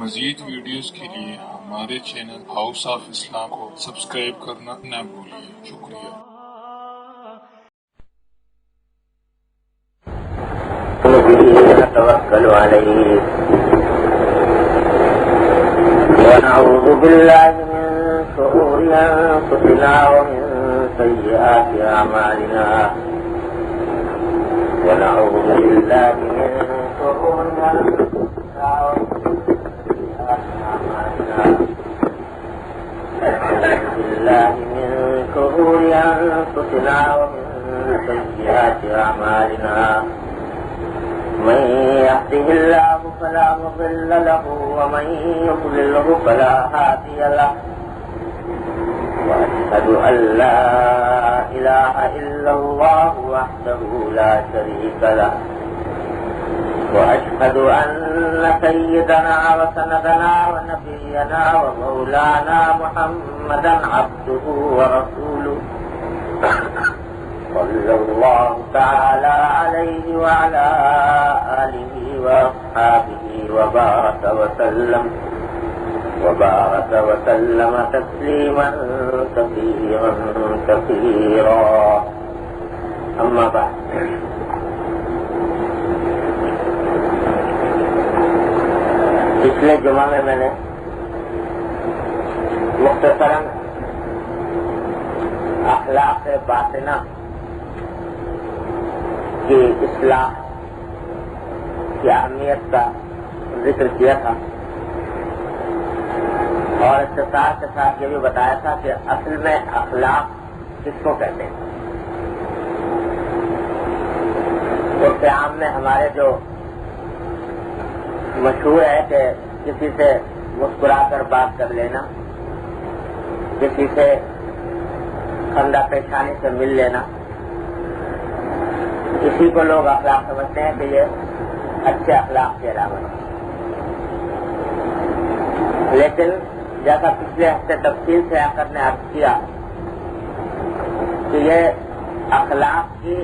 مزید ویڈیوز کے لیے ہمارے چینل ہاؤس آف اسلام کو سبسکرائب کرنا نہ بھولیے۔ شکریہ۔ نتوکل علیہ ونعوذ باللہ من شرور انفسنا ومن سیئات اعمالنا ونعوذ باللہ من شرور انفسنا ومن سیئات اعمالنا ونعوذ باللہ من شرور انفسنا ومن سیئات اعمالنا من يهده الله فلا مضل له ومن يضلله فلا هادي له وأشهد أن لا إله إلا الله وحده لا شريك له وأشهد أن سيدنا وسندنا ونبينا ومولانا محمدا عبده ورسوله صلى الله تعالى عليه وعلى آله وأصحابه وبارك وسلم تسليما كثيرا كثيرا أما بعد پچھلے جمعہ میں نے مختصراً اخلاق باطنہ کی اصلاح کی اہمیت کا ذکر کیا تھا اور اختصار کے ساتھ یہ بھی بتایا تھا کہ اصل میں اخلاق کس کو کہتے ہیں۔ اس عام میں ہمارے جو مشہور ہے کہ کسی سے مسکرا کر بات کر لینا، کسی سے خندہ پیشانی سے مل لینا، اسی کو لوگ اخلاق سمجھتے ہیں کہ یہ اچھے اخلاق کی علامت ہے۔ لیکن جیسا پچھلے ہفتے تفصیل سے آ کر نے عرض کیا کہ یہ اخلاق کی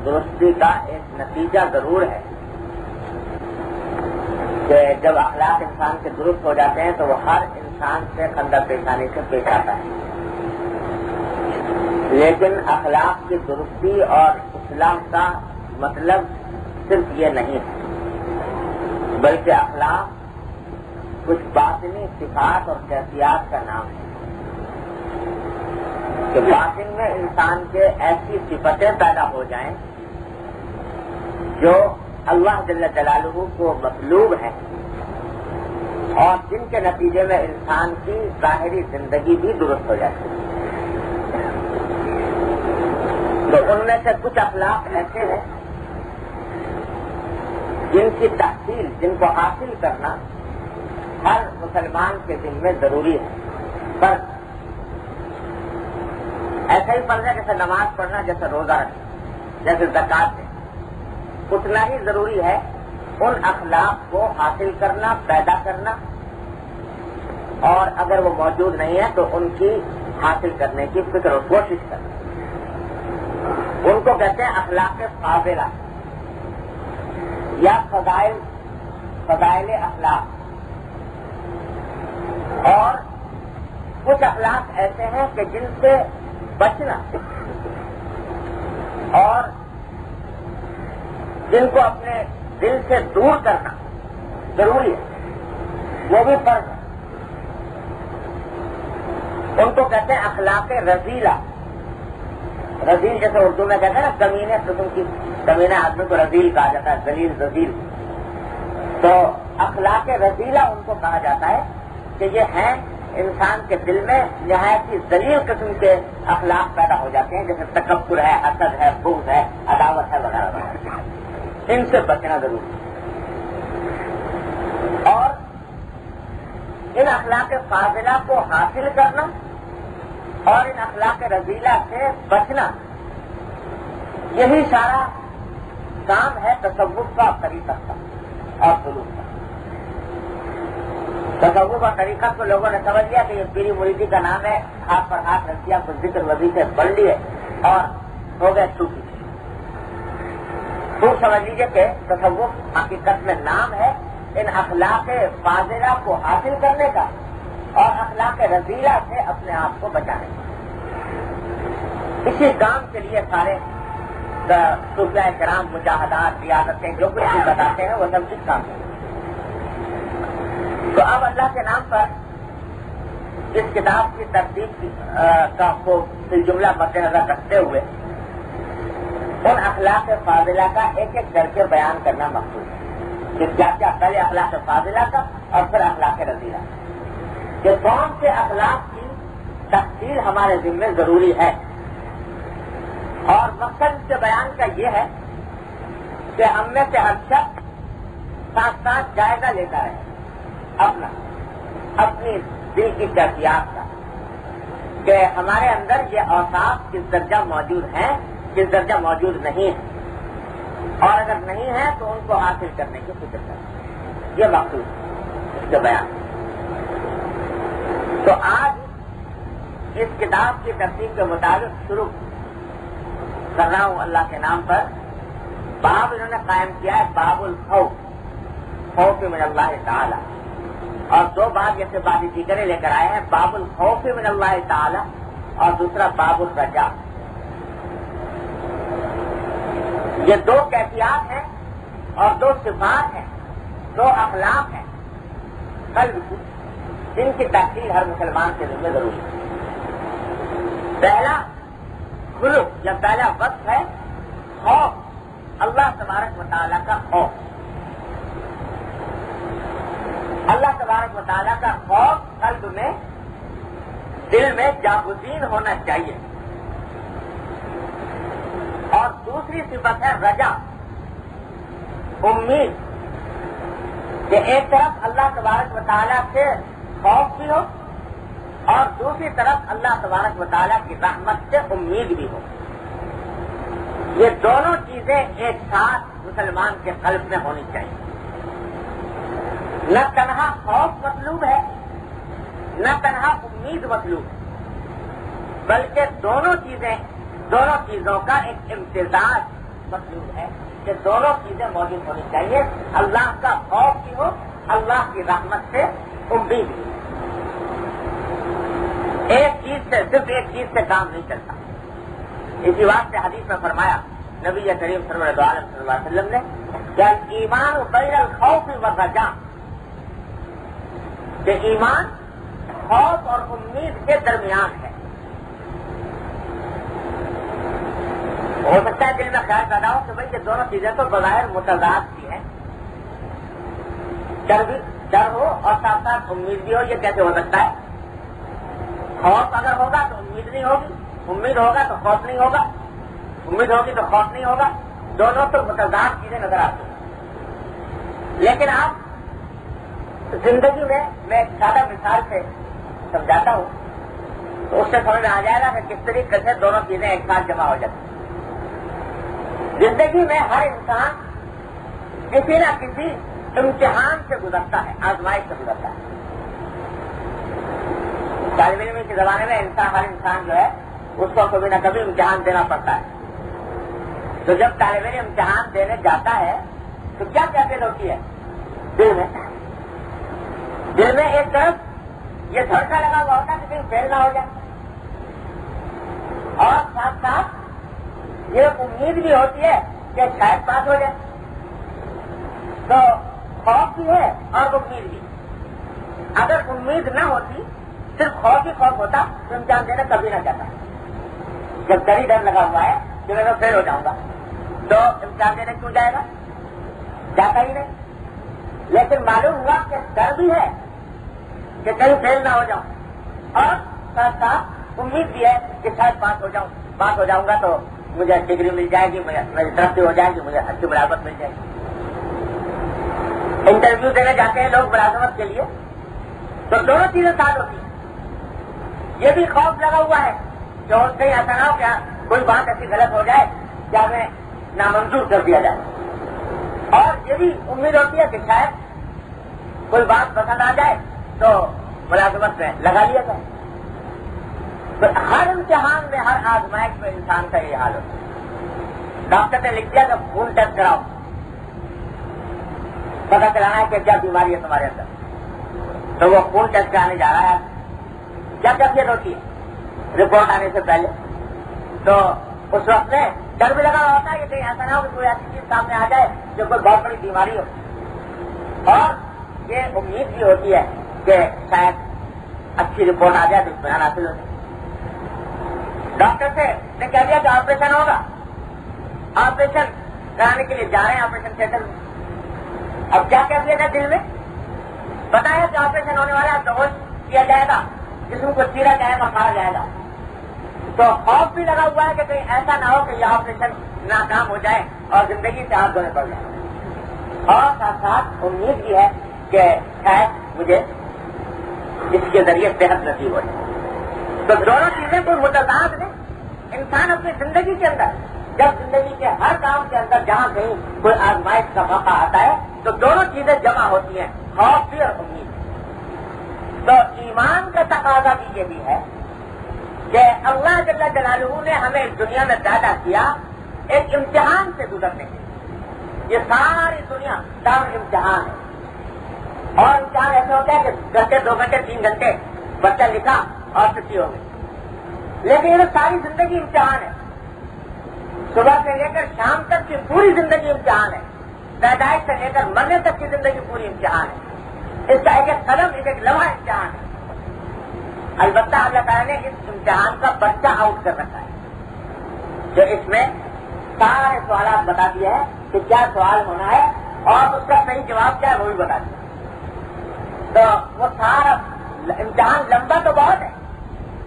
درستی کا ایک نتیجہ ضرور ہے کہ جب اخلاق انسان کے درست ہو جاتے ہیں تو وہ ہر انسان سے خندہ پیشانی سے پیش آتا ہے۔ لیکن اخلاق کی درستی اور اصلاح کا مطلب صرف یہ نہیں ہے، بلکہ اخلاق کچھ باطنی صفات اور کیفیات کا نام ہے کہ باطن میں انسان کے ایسی صفتیں پیدا ہو جائیں جو اللہ جل جلالہ کو مطلوب ہیں اور جن کے نتیجے میں انسان کی ظاہری زندگی بھی درست ہو جاتی ہے۔ تو ان میں سے کچھ اخلاق ایسے ہیں جن کی تحصیل، جن کو حاصل کرنا ہر مسلمان کے دل میں ضروری ہے۔ فرض ایسا ہی فرض ہے جیسے نماز پڑھنا، جیسے روزہ رکھنا، جیسے زکوٰۃ دینا، اتنا ہی ضروری ہے ان اخلاق کو حاصل کرنا، پیدا کرنا، اور اگر وہ موجود نہیں ہے تو ان کی حاصل کرنے کی فکر اور کوشش کرنا۔ ان کو کہتے ہیں اخلاق فاضلہ یا فضائل اخلاق۔ اور کچھ اخلاق ایسے ہیں کہ جن سے بچنا اور جن کو اپنے دل سے دور کرنا ضروری ہے، وہ بھی فرض ہے۔ ان کو کہتے ہیں اخلاق رذیلہ۔ رذیل جیسے اردو میں کہتے ہیں نا کمینے قسم کی، کمینے آدمی کو رذیل کہا جاتا ہے، ذلیل رذیل۔ تو اخلاق رذیلہ ان کو کہا جاتا ہے کہ یہ ہیں انسان کے دل میں نہایت ہی ذلیل قسم کے اخلاق پیدا ہو جاتے ہیں، جیسے تکبر ہے، حسد ہے، بغض ہے، عداوت ہے، وغیرہ وغیرہ۔ ان سے بچنا ضروری ہے۔ اور ان اخلاق فاضلہ کو حاصل کرنا اور ان اخلاق رذیلہ سے بچنا، یہی سارا کام ہے تصوف کا طریقہ کا اور سلوک کا۔ تصوف کا طریقہ کو لوگوں نے سمجھ لیا کہ یہ پیری مریدی کا نام ہے، ہاتھ پر ہاتھ رکھ دیا، کچھ ذکر وظیفے پڑھ لیے اور ہو گئے صوفی۔ خوب سمجھ لیجیے کہ تصوف حقیقت میں نام ہے ان اخلاق فاضلہ کو حاصل کرنے کا اور اخلاق رذیلہ سے اپنے آپ کو بچانے کا. اسی کام کے لیے سارے صوفیاء کرام مجاہدات ریاضتیں جو کچھ بھی بتاتے ہیں وہ سب اس کام کے. تو اب اللہ کے نام پر اس کتاب کی ترتیب کا جملہ مد نظر رکھتے ہوئے ان اخلاق فاضلہ کا ایک ایک درجے بیان کرنا مقصود ہے کہ کیا کیا پہلے اخلاق فاضلہ کا اور پھر اخلاق رذیلہ کہ کون سے اخلاق کی تفصیل ہمارے ذمے ضروری ہے. اور مقصد اس کے بیان کا یہ ہے کہ ہم میں سے ہر شخص ساتھ ساتھ جائزہ لیتا رہے اپنی دل کی کیفیات کا کہ ہمارے اندر یہ اوصاف کس درجہ موجود ہیں کس درجہ موجود نہیں ہے اور اگر نہیں ہے تو ان کو حاصل کرنے کی فکر کریں. یہ مقصود اس کے بیان. تو آج اس کتاب کی ترتیب کے مطابق شروع کر رہا ہوں اللہ کے نام پر. باب انہوں نے قائم کیا ہے باب الخوف، خوف من اللہ تعالی، اور دو باب جیسے باب دیگرے لے کر آئے ہیں، باب الخوف من اللہ تعالی اور دوسرا باب الرجا. یہ دو کیفیات ہیں اور دو صفات ہیں، دو اخلاق ہیں قلب کی، جن کی تحصیل ہر مسلمان کے ذمہ ضروری ہے. پہلا خلق یا پہلا وقت ہے خوف، اللہ تبارک و تعالیٰ کا خوف. اللہ تبارک و تعالیٰ کا خوف قلب میں دل میں جاگزین ہونا چاہیے. اور دوسری صفت ہے رجا، امید کہ ایک طرف اللہ تبارک و تعالیٰ سے خوف بھی ہو اور دوسری طرف اللہ تبارک و تعالیٰ کی رحمت سے امید بھی ہو. یہ دونوں چیزیں ایک ساتھ مسلمان کے قلب میں ہونی چاہیے. نہ تنہا خوف مطلوب ہے نہ تنہا امید مطلوب ہے، بلکہ دونوں چیزوں کا ایک امتزاج مطلوب ہے کہ دونوں چیزیں موجود ہونی چاہیے. اللہ کا خوف بھی ہو، اللہ کی رحمت سے امید بھی. ایک چیز سے صرف ایک چیز سے کام نہیں چلتا. اسی بات سے حدیث میں فرمایا نبی کریم صلی اللہ علیہ وسلم نے کہ ایمان بین الخوف والرجا، کہ ایمان خوف اور امید کے درمیان ہے. ہو سکتا ہے دل میں خیال پیدا ہو کہ بھائی یہ دونوں چیزیں تو بظاہر متضاد سی ہیں، ڈر ہو اور ساتھ ساتھ امید بھی ہو، یہ کیسے ہو سکتا ہے؟ خوف اگر ہوگا تو امید نہیں ہوگی، امید ہوگا تو خوف نہیں ہوگا، امید ہوگی تو خوف نہیں ہوگا. دونوں تو متضاد چیزیں نظر آتی ہیں. لیکن آپ زندگی میں ایک سادہ مثال سے سمجھاتا ہوں تو اس سے سمجھ میں آ جائے گا کہ کس طریقے سے دونوں چیزیں ایک ساتھ جمع ہو جاتی ہیں. زندگی میں ہر انسان کسی نہ کسی امتحان سے گزرتا ہے، آزمائش سے گزرتا ہے. طالب علم کے زمانے میں ہر انسان جو ہے اس کو کبھی نہ کبھی امتحان دینا پڑتا ہے. تو جب طالب علم امتحان دینے جاتا ہے تو کیا فیل ہوتی ہے؟ دل میں ایک طرف یہ دھڑکا لگا ہوا ہوتا ہے کہ کہیں فیل نہ ہو جائے، اور ساتھ ساتھ یہ امید بھی ہوتی ہے کہ شاید پاس ہو جائے. تو خوف بھی ہے اور امید بھی. اگر امید نہ ہوتی، صرف خوف ہی خوف ہوتا تو امتحان دینا کبھی نہ جاتا. جب ڈر لگا ہوا ہے کہ میں فیل ہو جاؤں گا تو امتحان دینے کیوں جائے گا؟ جاتا ہی نہیں. لیکن معلوم ہوا کہ ڈر بھی ہے کہ کہیں فیل نہ ہو جاؤں اور ساتھ ساتھ امید بھی ہے کہ شاید پاس ہو جاؤں گا تو مجھے ڈگری مل جائے گی، میری ترقی ہو جائے گی، مجھے اچھی ملازمت مل جائے گی. انٹرویو دینے جاتے ہیں لوگ ملازمت کے لیے تو دونوں چیزیں ساتھ ہوتی ہیں. یہ بھی خوف لگا ہوا ہے کہ اور کہیں ایسا نہ ہو کیا کوئی بات ایسی غلط ہو جائے کیا ہمیں نامنظور کر دیا جائے، اور یہ بھی امید ہوتی ہے کہ شاید کوئی بات پسند آ جائے تو ملازمت میں لگا لیا جائے. تو ہر امتحان میں ہر آزمائش میں انسان کا یہ حال ہوتا ہے. ڈاکٹر نے لکھ دیا کہ خون ٹیسٹ کراؤ پتا چلانا ہے کہ کیا بیماری ہے تمہارے اندر. تو وہ خون ٹیسٹ کرانے جا رہا ہے. کیا کیفیت ہوتی ہے رپورٹ آنے سے پہلے؟ تو اس وقت میں ڈر بھی لگا ہوتا ہے کہ کہیں ایسا نہ ہو کہ کوئی ایسی چیز سامنے آ جائے جو کوئی بہت بڑی بیماری ہو. اور یہ امید بھی ہوتی ہے کہ شاید اچھی رپورٹ آ جائے تو اطمینان حاصل ہو جائے. ڈاکٹر سے نے کہہ دیا کہ آپریشن ہوگا. آپریشن کرانے کے لیے جا رہے ہیں آپریشن تھیٹر میں. اب کیا کیفیت ہے دل میں؟ پتا ہے کہ آپریشن ہونے والا ہے, ڈوز کیا جائے گا, جسم کو چیرا جائے گا, مارا جائے گا. تو خوف بھی لگا ہوا ہے کہ کہیں ایسا نہ ہو کہ یہ آپریشن ناکام ہو جائے اور زندگی سے ہاتھ دھونے پڑ جائے. اور ساتھ ساتھ امید بھی ہے کہ شاید مجھے اس کے ذریعے صحت نصیب ہو جائے. تو دونوں چیزیں کوئی متضاد نہیں. انسان اپنی زندگی کے اندر جب زندگی کے ہر کام کے اندر جہاں کہیں کوئی آزمائش کا موقع آتا ہے تو دونوں چیزیں جمع ہوتی ہیں, خوف بھی اور امید بھی. تو ایمان کا تقاضا بھی یہ بھی ہے کہ اللہ جل جلالہ نے ہمیں اس دنیا میں پیدا کیا ایک امتحان سے گزرنے کے لیے. یہ ساری دنیا دار امتحان ہے. اور امتحان ایسے ہوتا ہے کہ گھنٹے 2 گھنٹے 3 گھنٹے بچہ لکھا اور چھٹی ہو گئی, لیکن یہ ساری زندگی امتحان ہے. صبح سے لے کر شام تک کی پوری زندگی امتحان ہے. پیدائش سے لے کر مرنے تک کی زندگی پوری امتحان ہے. اس کا ایک ایک قدم ایک ایک لمحہ امتحان ہے. البتہ اللہ تعالیٰ نے اس امتحان کا پرچہ آؤٹ کر رکھا ہے جو اس میں سارے سوالات بتا دیے ہیں کہ کیا سوال ہونا ہے اور اس کا صحیح جواب کیا ہے وہ بھی بتا دیا. تو وہ سارا امتحان لمبا تو بہت ہے,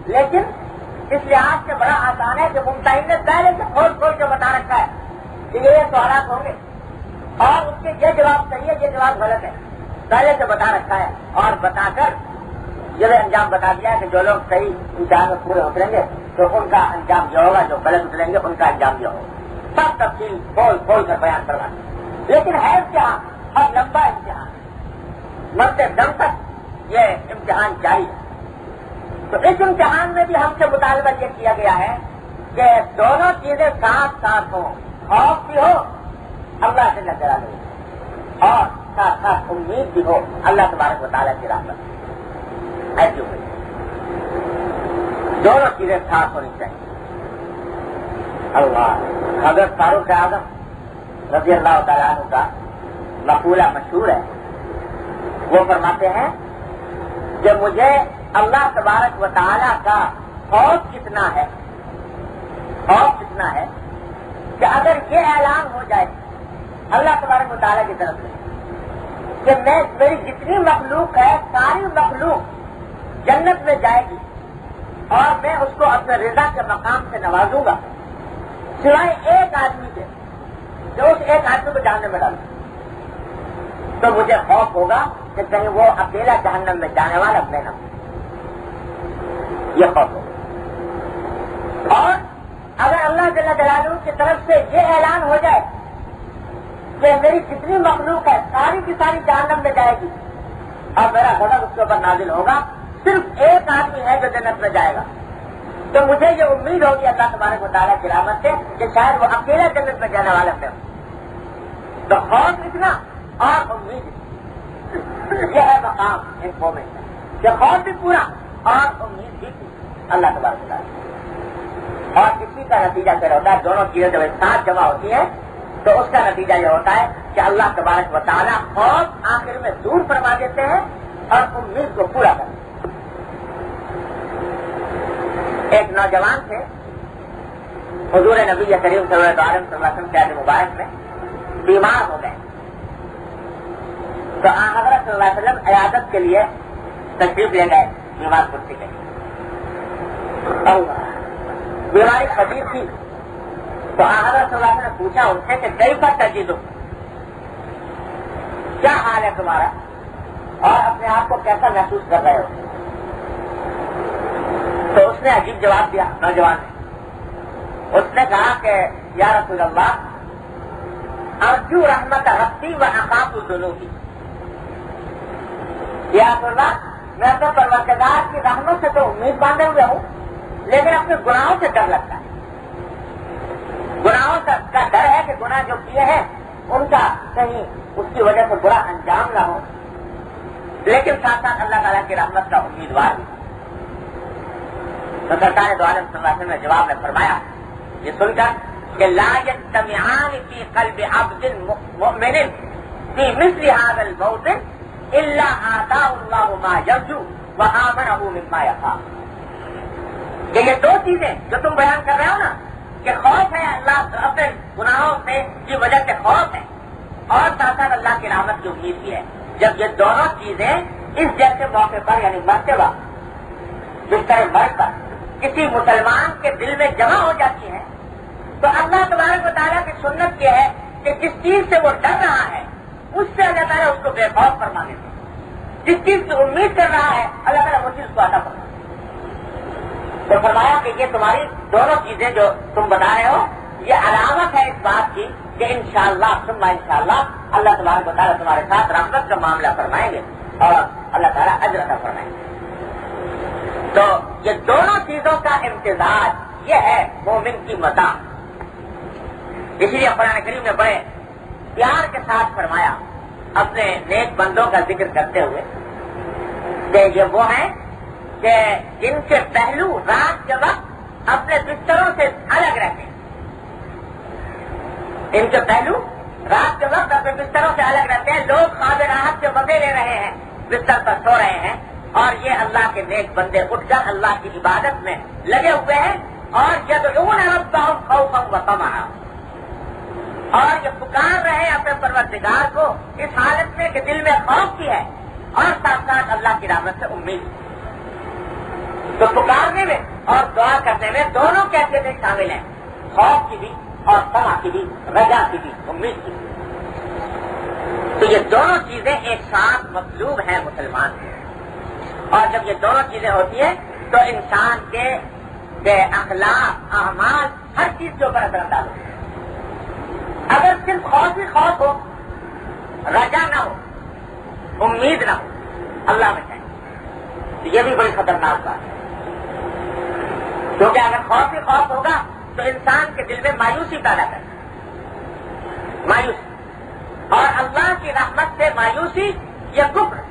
لیکن اس لحاظ سے بڑا آسان ہے کہ ممتحن نے پہلے سے کھول کھول کے بتا رکھا ہے کہ یہ سوالات ہوں گے اور اس کے یہ جواب صحیح ہے, یہ جواب غلط ہے. پہلے سے بتا رکھا ہے اور بتا کر یہ انجام بتا دیا ہے کہ جو لوگ صحیح امتحان میں پورے اتریں گے تو ان کا انجام یہ ہوگا, جو غلط اتریں گے ان کا انجام یہ ہوگا. سب تفصیل کھول کھول کر بیان کروا دیا. لیکن ہے امتحان اور لمبا امتحان, مرتے دم تک یہ امتحان جاری ہے. تو اس امتحان میں بھی ہم سے مطالبہ یہ کیا گیا ہے کہ دونوں چیزیں ساتھ ساتھ ہوں, خوف بھی ہو اللہ سے نظر آ رہی اور ساتھ ساتھ امید بھی ہو اللہ تبارک و تعالیٰ کی رحمت. ایسی ہوئی دونوں چیزیں ساتھ ہونی چاہیے. اللہ حضرت فاروق اعظم رضی اللہ تعالیٰ عنہ کا مقولہ مشہور ہے. وہ فرماتے ہیں کہ مجھے اللہ تبارک و تعالیٰ کا خوف کتنا ہے کہ اگر یہ اعلان ہو جائے اللہ تبارک و تعالیٰ کی طرف سے کہ میری جتنی مخلوق ہے ساری مخلوق جنت میں جائے گی اور میں اس کو اپنے رضا کے مقام سے نوازوں گا سوائے ایک آدمی کے جو اس ایک آدمی کو جہنم میں ڈالوں, تو مجھے خوف ہوگا کہ کہیں وہ اکیلا جہنم میں جانے والا میں نہ ہوں. یہ خوف ہوگا. اور اگر اللہ جل جلالہ کی طرف سے یہ اعلان ہو جائے کہ میری جتنی مخلوق ہے ساری کی ساری جہنم میں جائے گی اور میرا غضب اس کے اوپر نازل ہوگا, صرف ایک آدمی ہے جو جنت میں جائے گا, تو مجھے یہ امید ہوگی اللہ تبارک و تعالیٰ کی رحمت سے کہ شاید وہ اکیلا جنت میں جانے والا میں ہوں. تو خوف اتنا اور امید یہ ہے مقام ان مومن کا کہ خوف بھی پورا اور امید بھی پوری اللہ تبارک و تعالیٰ. اور اسی کا نتیجہ پھر ہوتا ہے دونوں چیزیں جب ایک ساتھ جمع ہوتی ہیں تو اس کا نتیجہ یہ ہوتا ہے کہ اللہ تبارک و تعالیٰ خوف آخر میں دور فرما دیتے ہیں اور امید کو پورا کرتے ہیں. ایک نوجوان تھے حضور نبی کریم صلی اللہ علیہ وسلم کے عہد مبارک میں بیمار ہو گئے. تو حضرت صلی اللہ علیہ وسلم عیادت کے لیے تشریف لے گئے بیمار کرسی کے لیے. بیماری شدید تھی تو حضرت صلی اللہ علیہ وسلم نے پوچھا ان سے کہ کیفا تجدو, کیا حال ہے تمہارا اور اپنے آپ کو کیسا محسوس کر رہے ہو؟ تو اس نے عجیب جواب دیا نوجوان نے. اس نے کہا کہ یا رسول اللہ ارجو رحمت ربی و اخاف ذنوبی. یا رسول اللہ میں تو پروردگار کی رحمت سے تو امید باندھے ہوئے ہوں لیکن اپنے گناہوں سے ڈر لگتا ہے. گناہوں کا ڈر ہے کہ گناہ جو کیے ہیں ان کا کہیں اس کی وجہ سے برا انجام نہ ہو، لیکن ساتھ ساتھ اللہ تعالیٰ کی رحمت کا امیدوار بھی۔ تو سرکار دو عالم صلی اللہ علیہ وسلم نے جواب میں فرمایا یہ سن کر کہ لا یجتمعان فی قلب عبد مؤمن فی مثل هذا الموطن الا آتاه اللہ ما یرجو وآمنہ مما یخاف۔ کہ یہ دو چیزیں جو تم بیان کر رہے ہو نا، کہ خوف ہے اللہ اپنے گناہوں سے کی وجہ سے خوف ہے، اور ساتھ ساتھ اللہ کی رحمت کی امید بھی ہے، جب یہ دونوں چیزیں اس جیسے موقع پر یعنی مرتے وقت بستر مرگ پر کسی مسلمان کے دل میں جمع ہو جاتی ہے تو اللہ تبارک و تعالیٰ کی سنت یہ ہے کہ جس چیز سے وہ ڈر رہا ہے اس سے اللہ تعالیٰ اس کو بے خوف فرما دیتے ہیں، جس چیز کی امید کر رہا ہے اللہ تعالیٰ وہ چیز کو عطا فرما۔ تو فرمایا کہ یہ تمہاری دونوں چیزیں جو تم بتا رہے ہو یہ علامت ہے اس بات کی کہ انشاءاللہ ثم انشاءاللہ اللہ تبارک و تعالیٰ تمہارے ساتھ رحمت کا معاملہ فرمائیں گے اور اللہ تعالیٰ اجر عطا فرمائیں گے۔ تو یہ دونوں چیزوں کا امتزاج یہ ہے مومن کی مزاح۔ اسی لیے قرآن کریم نے بڑے پیار کے ساتھ فرمایا اپنے نیک بندوں کا ذکر کرتے ہوئے کہ یہ وہ ہیں کہ جن کے پہلو رات کے وقت اپنے بستروں سے الگ رہتے ہیں، ان کے پہلو رات کے وقت اپنے بستروں سے الگ رہتے ہیں، لوگ خواب راحت کے مزے لے رہے ہیں، بستر پر سو رہے ہیں، اور یہ اللہ کے نیک بندے اٹھ کر اللہ کی عبادت میں لگے ہوئے ہیں، اور یدعون ربهم خوفا وطمعا، اور یہ پکار رہے ہیں اپنے پروردگار کو اس حالت میں کہ دل میں خوف بھی ہے اور ساتھ ساتھ اللہ کی رحمت سے امید۔ تو پکارنے میں اور دعا کرنے میں دونوں کیفیتیں شامل ہیں، خوف کی بھی اور طمع کی بھی، رجا کی بھی، امید کی بھی۔ تو یہ دونوں چیزیں ایک ساتھ مطلوب ہیں مسلمان کے، اور جب یہ دونوں چیزیں ہوتی ہیں تو انسان کے اخلاق اعمال ہر چیز کے اوپر اثر انداز ہوتی ہے۔ اگر صرف خوف ہی خوف ہو، رجا نہ ہو، امید نہ ہو اللہ میں چاہیے، تو یہ بھی بڑی خطرناک بات ہے، کیونکہ اگر خوف ہی خوف ہوگا تو انسان کے دل میں مایوسی پیدا کرے، مایوسی، اور اللہ کی رحمت سے مایوسی یہ کفر،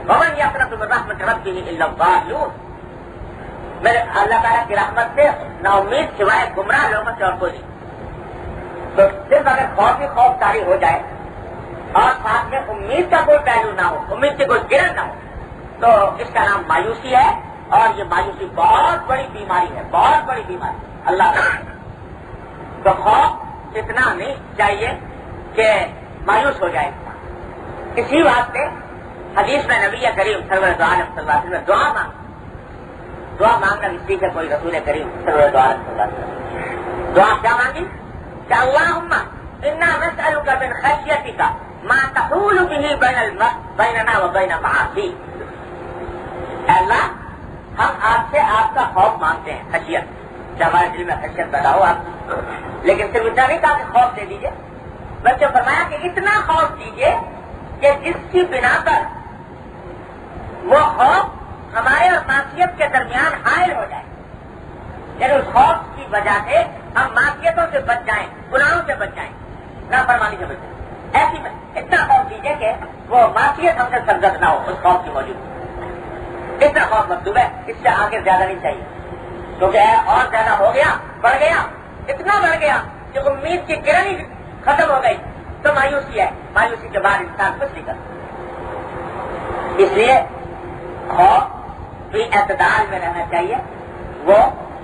ومن یقنط من رحمت ربہ الا الضالون، میرے اللہ تعالیٰ کی رحمت سے نا امید سوائے گمراہ لوگوں سے اور کوئی نہیں۔ تو صرف اگر خوف ہی خوف طاری ہو جائے اور ساتھ میں امید کا کوئی پہلو نہ ہو، امید کی کوئی کرن نہ ہو، تو اس کا نام مایوسی ہے، اور یہ مایوسی بہت بڑی بیماری ہے، بہت بڑی بیماری اللہ تعالیٰ۔ تو خوف اتنا نہیں چاہیے کہ مایوس ہو جائے۔ اسی واسطے حدیث میں نبی کریم سرور دو عالم صلی اللہ علیہ وسلم نے دعا مانگنا بھی سیکھے کوئی رسول کریم سرور دو عالم صلی اللہ علیہ وسلم۔ دعا کیا مانگی کہ اللہم انا نسألک من خشیتک ما تحول به بیننا و بین معاصیک۔ اے اللہ ہم آپ سے آپ کا خوف مانگتے ہیں، خشیت، کہ ہمارے دل میں خشیت پیدا ہو آپ، لیکن صرف اتنا نہیں کہا کہ خوف دے دیجیے، بلکہ فرمایا کہ اتنا خوف دیجیے کہ جس کی بنا پر وہ خوف ہمارے اور معصیت کے درمیان حائل ہو جائے، یعنی اس خوف کی وجہ سے ہم معصیتوں سے بچ جائیں، گناہوں سے بچ جائیں، نافرمانی سے بچ جائیں۔ ایسی میں اتنا خوف دیجیے کہ وہ معصیت ہم سے سرزد نہ ہو، اس خوف کی موجود، اتنا خوف مطلوب ہے، اس سے آگے زیادہ نہیں چاہیے، کیونکہ اور زیادہ ہو گیا، بڑھ گیا، اتنا بڑھ گیا کہ امید کی کرن ہی ختم ہو گئی تو مایوسی ہے، مایوسی کے بعد انسان کچھ نہیں کرتا۔ اس لیے خوف بھی اعتدال میں رہنا چاہیے، وہ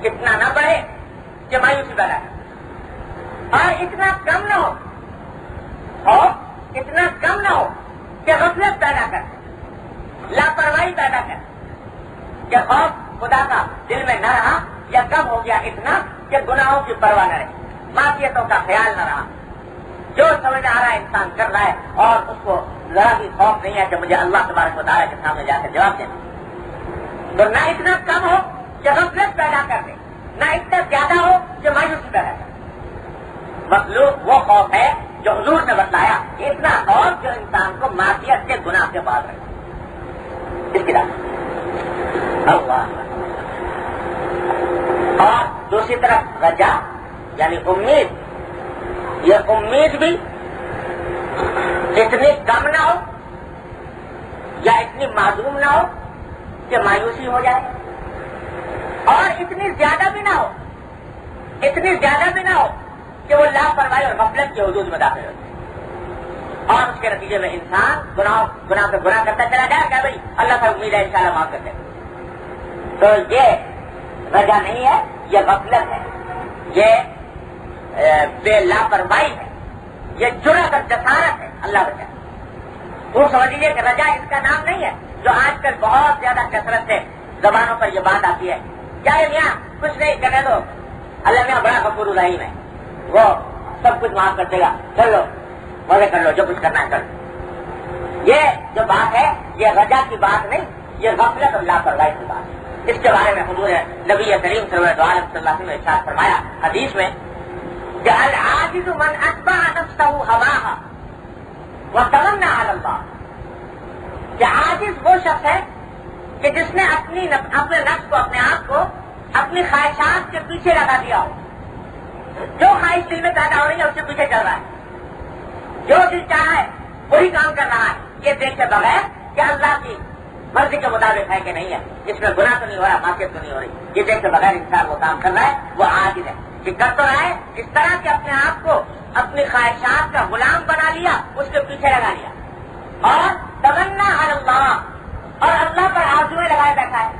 اتنا نہ بڑھے کہ مایوسی پیدا کرے، اور اتنا کم نہ ہو، خوف اتنا کم نہ ہو کہ غفلت پیدا کرے، لاپرواہی پیدا کرے، کہ خوف خدا کا دل میں نہ رہا یا کم ہو گیا اتنا کہ گناہوں کی پرواہ نہ رہی، معصیتوں کا خیال نہ رہا، جو سمجھ آ رہا ہے انسان کر رہا ہے اور اس کو ذرا بھی خوف نہیں ہے کہ مجھے اللہ تبارک و تعالیٰ کے سامنے جا کر جواب دینا۔ تو نہ اتنا کم ہو کہ غفلت پیدا کر دے، نہ اتنا زیادہ ہو کہ مایوسی پیدا کر دے۔ مطلوب وہ خوف ہے جو حضور نے بتلایا، اتنا خوف جو انسان کو معصیت سے گناہ کے بعد رکھے، اس کی طرح اللہ۔ اور دوسری طرف رجا یعنی امید، یہ امید بھی اتنی کم نہ ہو یا اتنی معدوم نہ ہو کہ مایوسی ہو جائے، اور اتنی زیادہ بھی نہ ہو، اتنی زیادہ بھی نہ ہو کہ وہ لاپرواہی اور غفلت کے حدود میں داخل ہو، اور اس کے نتیجے میں انسان گناہ پہ گناہ کرتا چلا جائے کہ بھائی اللہ سے امید ہے انشاءاللہ معاف کر دے. تو یہ رجا نہیں ہے، یہ غفلت ہے، یہ بے لاپرواہی ہے، یہ جرأت اور جسارت ہے. اللہ بچائے. وہ سمجھ لیجیے کہ رجا اس کا نام نہیں ہے جو آج کل بہت زیادہ کثرت سے زبانوں پر یہ بات آتی ہے. کیا ہے میاں کچھ نہیں کرنے دو، اللہ میاں بڑا غفور الرحیم ہے، وہ سب کچھ معاف کر دے گا، کر لو مزے کر لو، جو کچھ کرنا ہے کر لو. یہ جو بات ہے یہ رجا کی بات نہیں، یہ غفلت اور لاپرواہی کی بات ہے. اس کے بارے میں حضور نبی کریم صلی اللہ علیہ وسلم نے ارشاد فرمایا حدیث میں کہ العاجز من اتبع نفسه هواها وتمنى على الله، کہ عاجز وہ شخص ہے کہ جس نے اپنے نفس کو، اپنے آپ کو اپنی خواہشات کے پیچھے لگا دیا ہو. جو خواہش دل میں پیدا ہو رہی ہے اس کے پیچھے چل رہا ہے، جو دل چاہا ہے وہی کام کر رہا ہے، یہ دیکھے بغیر کہ اللہ کی مرضی کے مطابق ہے کہ نہیں ہے، اس میں گناہ تو نہیں ہو رہا، معصیت تو نہیں ہو رہی، یہ دیکھ کے بغیر انسان وہ کام کر رہا ہے، وہ عاجز ہے. کہ کر تو رہا ہے اس طرح کہ اپنے آپ کو اپنی خواہشات کا غلام بنا لیا، اس کے پیچھے لگا لیا، اور تمنا علی اللہ، اور اللہ پر آرزویں لگائے بیٹھا ہے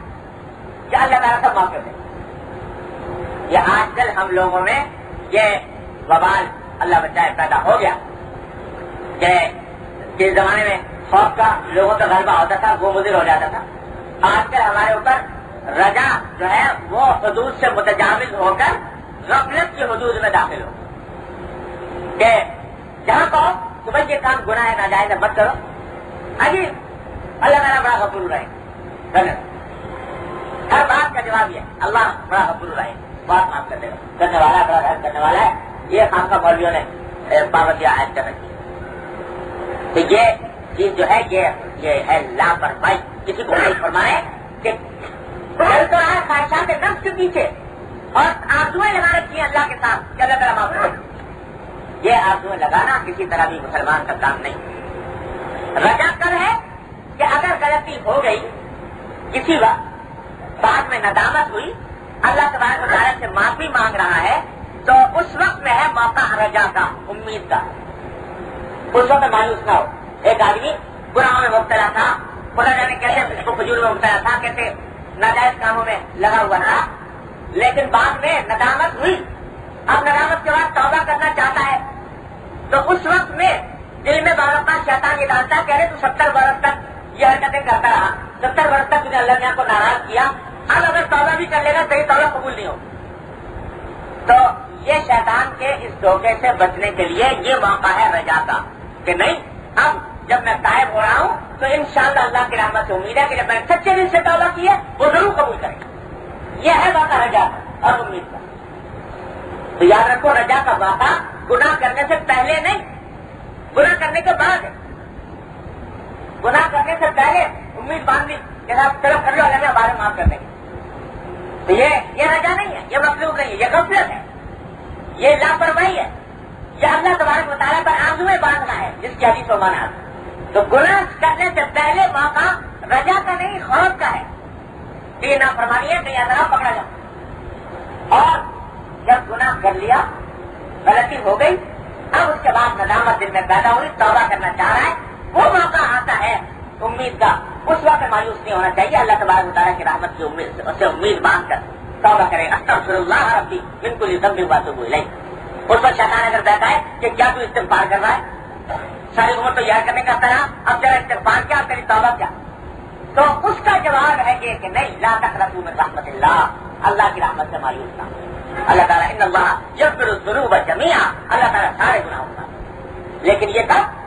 کہ اللہ تعالیٰ سب معاف کر دے. یہ آج کل ہم لوگوں میں یہ وبال اللہ بچائے پیدا ہو گیا کہ جس زمانے میں خوف کا لوگوں کا غلبہ ہوتا تھا وہ مضر ہو جاتا تھا، آج کل ہمارے اوپر رجا جو ہے وہ حدود سے متجاوز ہو کر غفلت کی حدود میں داخل ہو، کہ جہاں کہو کہ بھائی یہ کام گناہ ہے، ناجائز ہے، مت کرو، اجی اللہ تعالیٰ بڑا غفور رہے. ہر بات کا جواب یہ اللہ بڑا غفور رہے، بات معاف کر دے گا، کرنے والا ہے، بڑا رحم کرنے والا ہے. یہ خام کا مولویوں نے پابندیاں عائد کر رکھی. تو یہ چیز جو ہے یہ ہے لاپرواہی. کسی کو نہیں فرمائے کہ چل تو ہے خواہشات نفس کے پیچھے اور آرزویں لگا رکھی ہیں اللہ کے ساتھ کہ اللہ تعالیٰ معاف کرے. یہ آرزویں لگانا کسی طرح بھی مسلمان کا کام نہیں. رجا کر ہے کہ اگر غلطی ہو گئی کسی وقت، بعد میں ندامت ہوئی، اللہ تبارک و تعالیٰ سے معافی مانگ رہا ہے، تو اس وقت میں ہے موقع رجا کا، امید کا. اس وقت مایوس نہ ہو. ایک آدمی گناہوں میں مبتلا تھا، خدا جانے کیسے اس کو فجور میں مبتلا تھا، کیسے ناجائز کاموں میں لگا ہوا تھا، لیکن بعد میں ندامت ہوئی. اب ندامت کے بعد توبہ کرنا چاہتا ہے، تو اس وقت میں دل میں بار بار شیطان یہ ڈالتا ہے کہ ارے تو 70 برس تک یہ حرکتیں کرتا رہا، 70 برس تک تجھے اللہ میاں کو ناراض کیا، اب اگر توبہ بھی کر لے گا تیری توبہ قبول نہیں ہوگی. تو یہ شیطان کے اس دھوکے سے بچنے کے لیے یہ موقع ہے رجا کا کہ نہیں، اب جب میں تائب ہو رہا ہوں تو انشاءاللہ اللہ کی رحمت سے امید ہے کہ جب میں نے سچے دل سے توبہ کی ہے وہ ضرور قبول کرے گا. یہ ہے موقع رجا کا اور امید کا. تو یاد رکھو رجا کا موقع گناہ کرنے سے پہلے نہیں، گناہ کرنے کے بعد ہے. گناہ کرنے سے پہلے امید باندھ لی کہ آپ طرف کر لو، اللہ نے بارے معاف کر دیں گے. تو یہ رجا نہیں ہے، یہ مطلوب نہیں ہے، یہ غفلت ہے، یہ لاپرواہی ہے، یہ اللہ تبارک و تعالیٰ پر آرزویں باندھنا ہے جس کی حدیث و مانا. تو گناہ کرنے سے پہلے موقع رجا کا نہیں، خوف کا ہے. یہ نافرمانی ہے کہ ذرا پکڑا جاؤ. اور جب گناہ کر لیا، غلطی ہو گئی، اب اس کے بعد ندامت دل میں پیدا ہوئی، توبہ کرنا چاہ رہا ہے، وہ موقع آتا ہے امید کا. اس وقت مایوس نہیں ہونا چاہیے، اللہ تبارک و تعالیٰ کی رحمت کی امید باندھ کر توبہ کرے گا. استغفر اللہ ربی من کل ذنب واتوب الیہ. اس پر شیطان اگر کہتا ہے کہ کیا تو استغفار کر رہا ہے، ساری عمر تو یاد کرنے کا طرح، اب ذرا استغفار کیا، تیری توبہ کیا، تو اس کا جواب ہے یہ کہ نہیں، لا تقنطوا من رحمت اللہ، اللہ کی رحمت سے مایوس نہ. اللہ تعالیٰ ان اللہ یغفر الذنوب جميعا، اللہ تعالیٰ سارے گناہوں کا. لیکن یہ کب؟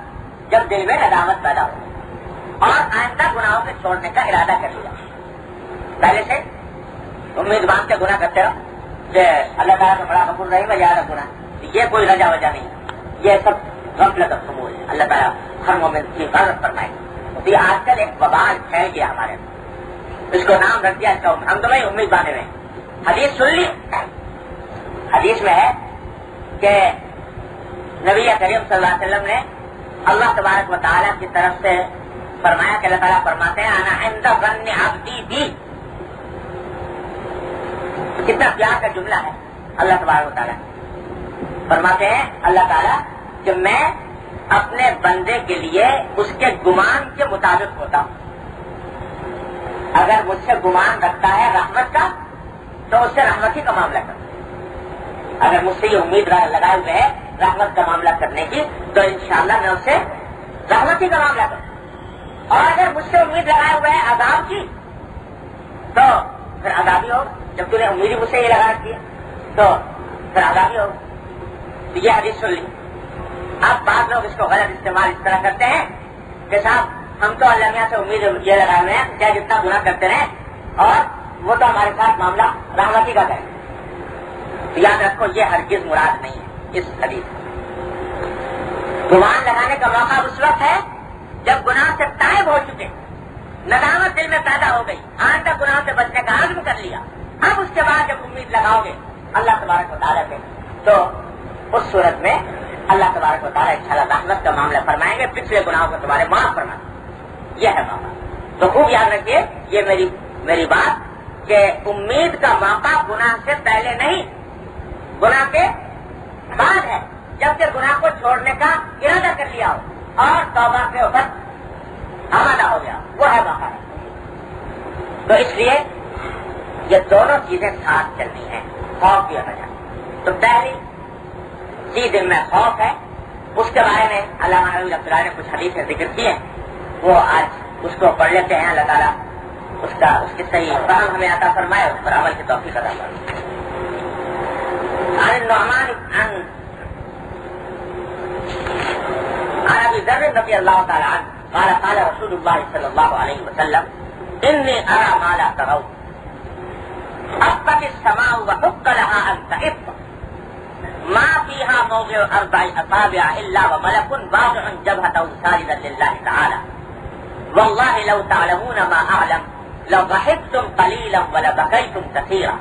جب دل میں ندامت پیدا ہو اور آئندہ گناہوں کے چھوڑنے کا ارادہ کر لیا. پہلے سے امید باندھ کے گناہ کرتے رہو کہ اللہ تعالیٰ کا بڑا غفور رحیم ہے، یاد رکھنا. یہ کوئی رجا وجہ نہیں، یہ سب غفلت اور خمول ہے. اللہ تعالیٰ ہر مومن کی حفاظت فرمائے. تو یہ آج کل ایک وبال پھیل گیا ہمارے، اس کو نام رکھ دیا اس کا ہم تو بھائی امید باندھے ہوئے. حدیث سن لی، حدیث میں ہے کہ نبی کریم صلی اللہ علیہ وسلم نے اللہ تبارک و تعالیٰ کی طرف سے فرمایا کہ اللہ تعالیٰ فرماتے ہیں انا عند ظن عبدی بی. کتنا پیار کا جملہ ہے. اللہ تبارک و تعالیٰ فرماتے ہیں اللہ تعالیٰ کہ میں اپنے بندے کے لیے اس کے گمان کے مطابق ہوتا ہوں. اگر مجھ سے گمان رکھتا ہے رحمت کا تو اس سے رحمت ہی کا معاملہ کرتا. اگر مجھ سے یہ امید لگائے ہوئے ہے رحمت کا معاملہ کرنے کی تو انشاءاللہ میں اس سے رحمت ہی کا معاملہ کروں. اور اگر مجھ سے امید لگائے ہوئے ہے عذاب کی تو پھر عذاب ہی ہوگا. جب تم نے امید ہی مجھ سے یہ لگا رکھی ہے تو پھر عذاب ہی ہوگا. تو یہ حدیث سن لی. اب بعض لوگ اس کو غلط استعمال اس طرح کرتے ہیں کہ صاحب ہم تو اللہ میاں سے امید یہ لگائے ہوئے ہیں چاہے جتنا گناہ کرتے رہیں اور وہ تو ہمارے ساتھ معاملہ رحمتی کا کریں. یاد رکھو یہ ہرگز مراد نہیں ہے اس حدیث. گمان لگانے کا موقع اس وقت ہے جب گناہ سے تائب ہو چکے, ندامت دل میں پیدا ہو گئی, آج تک گناہ سے بچنے کا عزم کر لیا, اب اس کے بعد جب امید لگاؤ گے اللہ تبارک و تعالیٰ سے تو اس صورت میں اللہ تبارک و تعالیٰ انشاءاللہ رحمت کا معاملہ فرمائیں گے, پچھلے گناہوں کو تمہارے معاف فرمائیں. یہ ہے موقع. تو خوب یاد رکھیے یہ میری بات کہ امید کا موقع گناہ سے پہلے نہیں, گناہ کے بعد ہے, جبکہ گناہ کو چھوڑنے کا ارادہ کر لیا ہو اور توبہ کے اوپر آمادہ ہو گیا, وہ ہے موقع. تو اس لیے یہ دونوں چیزیں ساتھ چلنی ہیں, خوف بھی ہونا چاہیے. تو پہلی چیز دل میں خوف ہے, اس کے بارے میں علامہ رحمۃ اللہ نے کچھ حدیثیں ذکر کی ہیں, وہ آج اس کو پڑھ لیتے ہیں. اللہ تعالیٰ اس کی صحیح فہم ہمیں عطا فرمائے, اس پر عمل کی توفیق عطا فرمائے. عن النعمان عن ابي ذر رضي الله تعالى عنه قال قال رسول الله صلى الله عليه وسلم اني ارى ما لا ترون اقت السماء وحق لها ان تئب ما فيها موضع 4 اصابع الا وملك واضع جبهته ساجدا لله تعالى والله لو تعلمون ما اعلم لضحكتم قليلا ولبكيتم كثيرا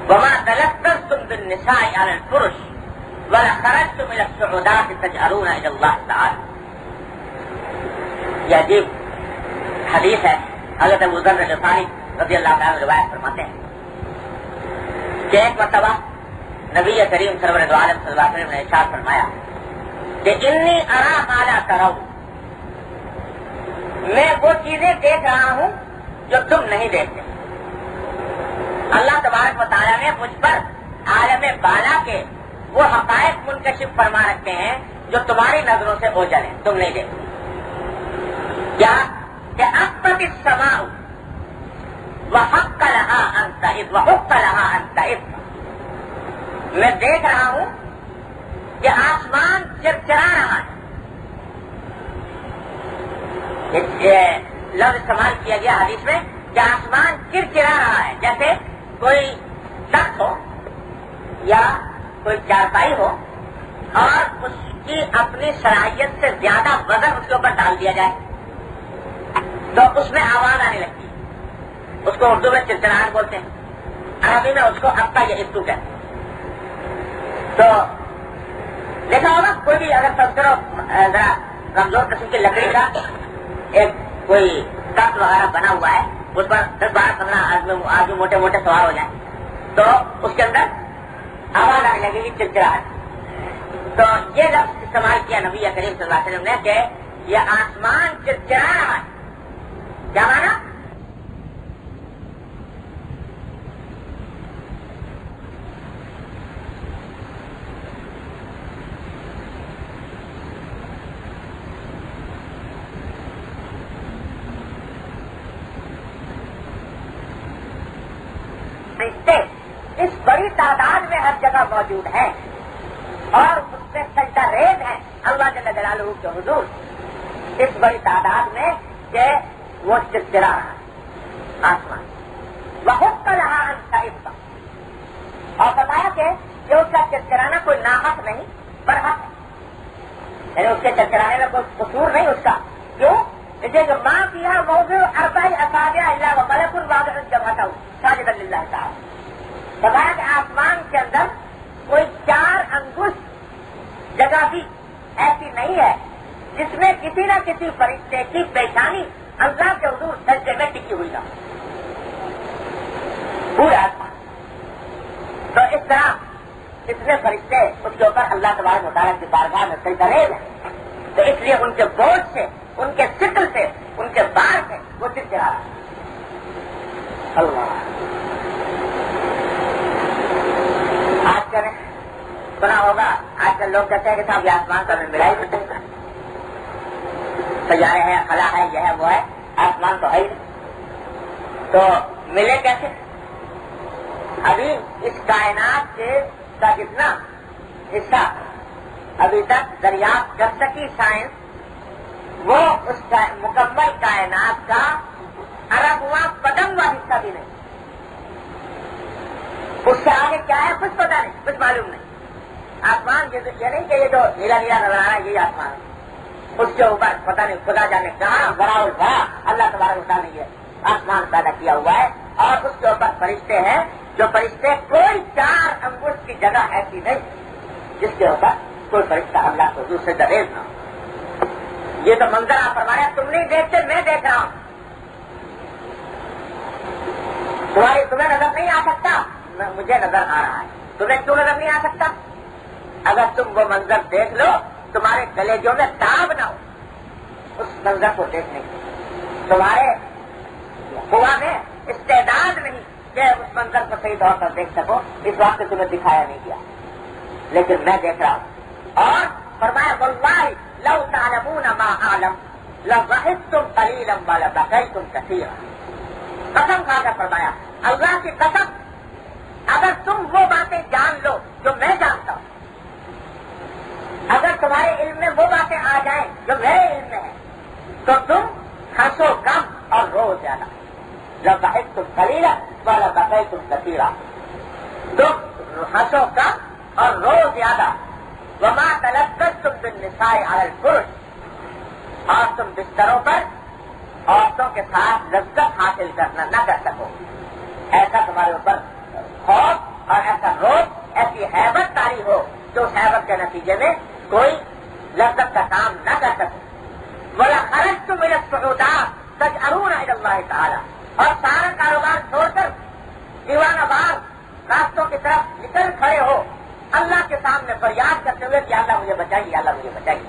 وما تلذذتم بالنساء على الفرش ولخرجتم الى السعودات تجأرون الى الله تعالى. یہ عجیب حدیث ہے. حضرت ابو ذر غفاری رضی اللہ تعالیٰ روایت فرماتے ہیں کہ ایک مرتبہ نبی کریم سرور دو عالم صلی اللہ علیہ وسلم نے ارشاد فرمایا کہ انی ارا ما لا ترون, میں وہ چیزیں دیکھ رہا ہوں جو تم نہیں دیکھتے. اللہ تبارک و تعالیٰ نے مجھ پر عالم بالا کے وہ حقائق منکشف فرما رکھتے ہیں جو تمہاری نظروں سے اوجھل ہیں, تم نہیں دیکھتے. کیا کہ اقت السماء وحق لها ان تئب وحق لها ان تئب, میں دیکھ رہا ہوں کہ آسمان چرچرا رہا ہے. لفظ استعمال کیا گیا حدیث میں کہ آسمان چرچرا رہا ہے, جیسے کوئی تخت ہو یا کوئی چارپائی ہو اور اس کی اپنی صلاحیت سے زیادہ وزن اس کے اوپر ڈال دیا جائے تو اس میں آواز آنے لگتی ہے. اس کو اردو میں چرچراہٹ بولتے ہیں, عربی میں اس کو ابتا یا استو کہتے ہیں. تو دیکھا ہوگا کوئی بھی اگر سب کرو ذرا کمزور قسم کی لکڑی کا ایک کوئی تخت وغیرہ بنا ہوا ہے, اس پر 10-12-15 آدمی موٹے موٹے سوار ہو جائیں تو اس کے اندر آواز آنے لگے گی چرچراہٹ. تو یہ لفظ استعمال کیا نبی کریم صلی اللہ علیہ وسلم نے کہ یہ آسمان چرچرا رہا ہے. کیا مانا؟ اس بڑی تعداد میں ہر جگہ موجود ہے اور اس میں سجدہ ریز ہے اللہ جل جلالہ کے حضور, اس بڑی تعداد میں کہ وہ چرچرا رہا ہے آسمان. وحق لها ان تئب, اور بتایا کہ اس کا چرچرانا کوئی ناحق نہیں برحق ہے, یعنی اس کے چرچرانے میں کوئی قصور نہیں اس کا. کیوں؟ جو ماں کیا موضوع 4 اصابع الا وملک واضع جبهته ساجدا لله تعالی. بتایا کہ آسمان کے اندر کوئی 4 انگشت جگہ بھی ایسی نہیں ہے جس میں کسی نہ کسی فرشتے کی پیشانی اللہ کے حضور سجدے میں ٹکی ہوئی نہ ہو، پورا آسمان۔ تو اس طرح اتنے فرشتے اس کے اوپر اللہ تبارک و تعالیٰ کی بارگاہ میں سجدہ ریز ہیں، تو اس لیے ان کے بوجھ سے، ان کے ثقل سے، ان کے بار سے وہ چڑچڑا رہا ہے۔ اللہ آج کل سنا ہوگا، آج کل لوگ کہتے ہیں کہ صاحب یہ آسمان کا ملا ہی نہیں، سیارے ہیں، خلا ہے، یہ ہے وہ ہے، آسمان تو ہے ہی نہیں، تو ملے کیسے؟ ابھی اس کائنات کے کا جتنا حصہ ابھی تک دریافت کر سکی سائنس، وہ اس مکمل کائنات کا اربواں قدم کا حصہ بھی نہیں۔ اس سے آگے کیا ہے کچھ پتا نہیں، کچھ معلوم نہیں۔ آسمان یہ نہیں کہ یہ جو نیلا نیلا نظر آ رہا ہے یہی آسمان ہے، اس کے اوپر پتا نہیں خدا جانے کہاں بڑا بڑا اللہ تبارک و تعالیٰ نے یہ آسمان پیدا کیا ہوا ہے، اور اس کے اوپر فرشتے ہیں، جو فرشتے کوئی 4 انگشت کی جگہ ایسی نہیں جس کے اوپر کوئی فرشتہ اللہ کو دوسرے دریز نہ ہو۔ یہ تو منظر آپ فرمایا تم نہیں دیکھتے، میں دیکھ رہا ہوں۔ تمہیں نظر نہیں آ سکتا، مجھے نظر آ رہا ہے۔ تمہیں کیوں نظر نہیں آ سکتا؟ اگر تم وہ منظر دیکھ لو تمہارے کلیجوں میں تاب نہ ہو اس منظر کو دیکھنے کی، تمہارے ہوا میں استعداد نہیں کہ اس منظر کو صحیح طور پر دیکھ سکو، اس وقت تمہیں دکھایا نہیں گیا، لیکن میں دیکھ رہا ہوں۔ اور فرمایا واللہ لو تعلمون ما اعلم لضحكتم قليلا ولبكيتم كثيرا۔ قسم کھا کر فرمایا، اللہ کی قسم، اگر تم وہ باتیں جان لو جو میں جانتا ہوں، اگر تمہارے علم میں وہ باتیں آ جائیں جو میرے علم میں ہیں، تو تم ہنسو کم اور رو زیادہ۔ لضحكتم قليلا ولبكيتم كثيرا، تم ہنسو کم اور رو زیادہ۔ وما تلذذتم بالنساء على الفرش، اور تم بستروں پر عورتوں کے ساتھ لذت حاصل کرنا نہ کر سکو، ایسا تمہارے اوپر خوف اور ایسا روب، ایسی ہیبت طاری ہو جو اس ہیبت کے نتیجے میں کوئی لذت کا کام نہ کر سکو۔ وَلَخَرَجْتُمْ إِلَى الصُّعُودَاتِ تَجْأَرُونَ إِلَى اللَّهِ تَعَالَى، اور سارا کاروبار چھوڑ کر دیوانہ وار راستوں کی طرف نکل کھڑے ہو اللہ کے سامنے فریاد کرتے ہوئے کہ اللہ مجھے بچائیے، اللہ مجھے بچائیے۔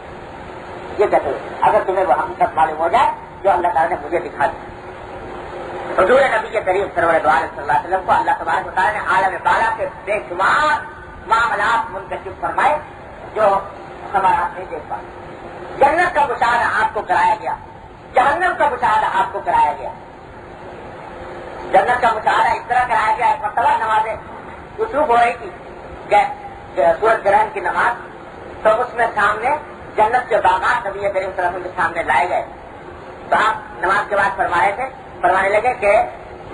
یہ کہتے ہوئے اگر تمہیں وہ حقیقت معلوم ہو جائے جو اللہ تعالیٰ نے مجھے دکھا دی۔ حضور نبی کے کریم سرور دو عالم صلی اللہ علیہ وسلم کو اللہ تبارک و تعالیٰ نے عالم بالا کے بے شمار معاملات منتخب فرمائے جو ہمارا آپ نہیں دیکھ پاتے۔ جنت کا مشاہدہ آپ کو کرایا گیا، جہنم کا مشاہدہ آپ کو کرایا گیا۔ جنت کا مشاہدہ اس طرح کرایا گیا، ایک مرتبہ نمازیں شروع ہو رہی تھی سورج گرہن کی نماز، تو اس میں سامنے جنت کے باغات نبی کریم صلی اللہ علیہ وسلم کے سامنے لائے گئے، تو آپ نماز کے بعد فرمانے لگے کہ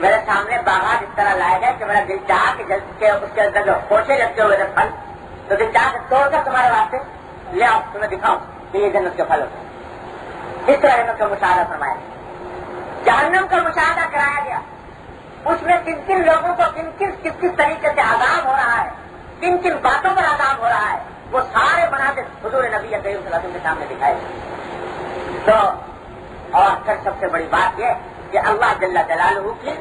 میرے سامنے باغات اس طرح لائے گئے کہ میرا دل چاہا کہ اس کے اندر جو پوچھے لگتے ہوئے پھل، تو دل چاہ کے توڑ کر تمہارے واسطے لے آؤ، تمہیں دکھاؤں کہ یہ جنت کے پھل ہوتے ہیں۔ اس طرح جنت کا مشاہدہ فرمایا۔ جہنم کا مشاہدہ کرایا گیا، اس میں کن کن لوگوں کو کس کس طریقے سے عذاب ہو رہا ہے، کن کن باتوں پر عذاب ہو رہا ہے، وہ سارے مناظر حضور نبی کریم صلی اللہ علیہ وسلم کے سامنے دکھائے۔ تو اور پھر سب سے بڑی بات یہ کہ اللہ جل جلالہ کی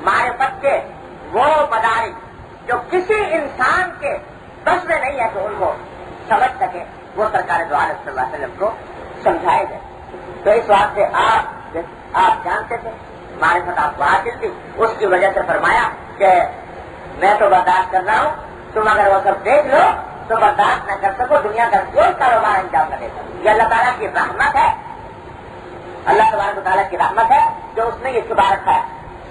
معرفت کے وہ مدارک جو کسی انسان کے بس میں نہیں ہے کہ ان کو سمجھ سکے، وہ سرکار دو عالم صلی اللہ علیہ وسلم کو سمجھائے گئے۔ تو اس بات سے آپ جانتے تھے، معرفت آپ کو حاصل تھی، اس کی وجہ سے فرمایا کہ میں تو برداشت کر رہا ہوں، تم اگر وہ سب دیکھ لو تو برداشت نہ کر سکو، دنیا کا کوئی کاروبار انجام نہ دے سکو۔ یہ اللہ تعالیٰ کی رحمت ہے، اللہ تبارک و تعالیٰ کی رحمت ہے جو اس نے یہ چھپا رکھا ہے۔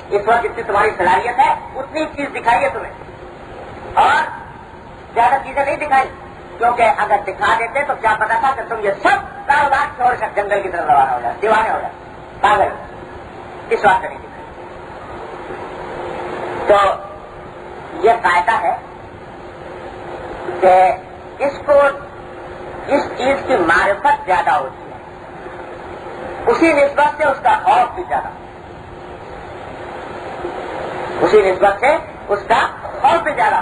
اس وقت جتنی تمہاری صلاحیت ہے اتنی چیز دکھائی ہے تمہیں، اور زیادہ چیزیں نہیں دکھائی، کیونکہ اگر دکھا دیتے تو کیا پتا تھا کہ تم یہ سب کاروبار چھوڑ کر جنگل کی طرف روانہ ہو جائے، دیوانے ہو جائے، پاگل۔ اس وقت نہیں دکھائی۔ تو یہ قاعدہ ہے کہ اس چیز کی معرفت زیادہ ہوتی ہے، اسی نسبت سے اس کا خوف بھی زیادہ، اسی نسبت سے اس کا خوف بھی زیادہ۔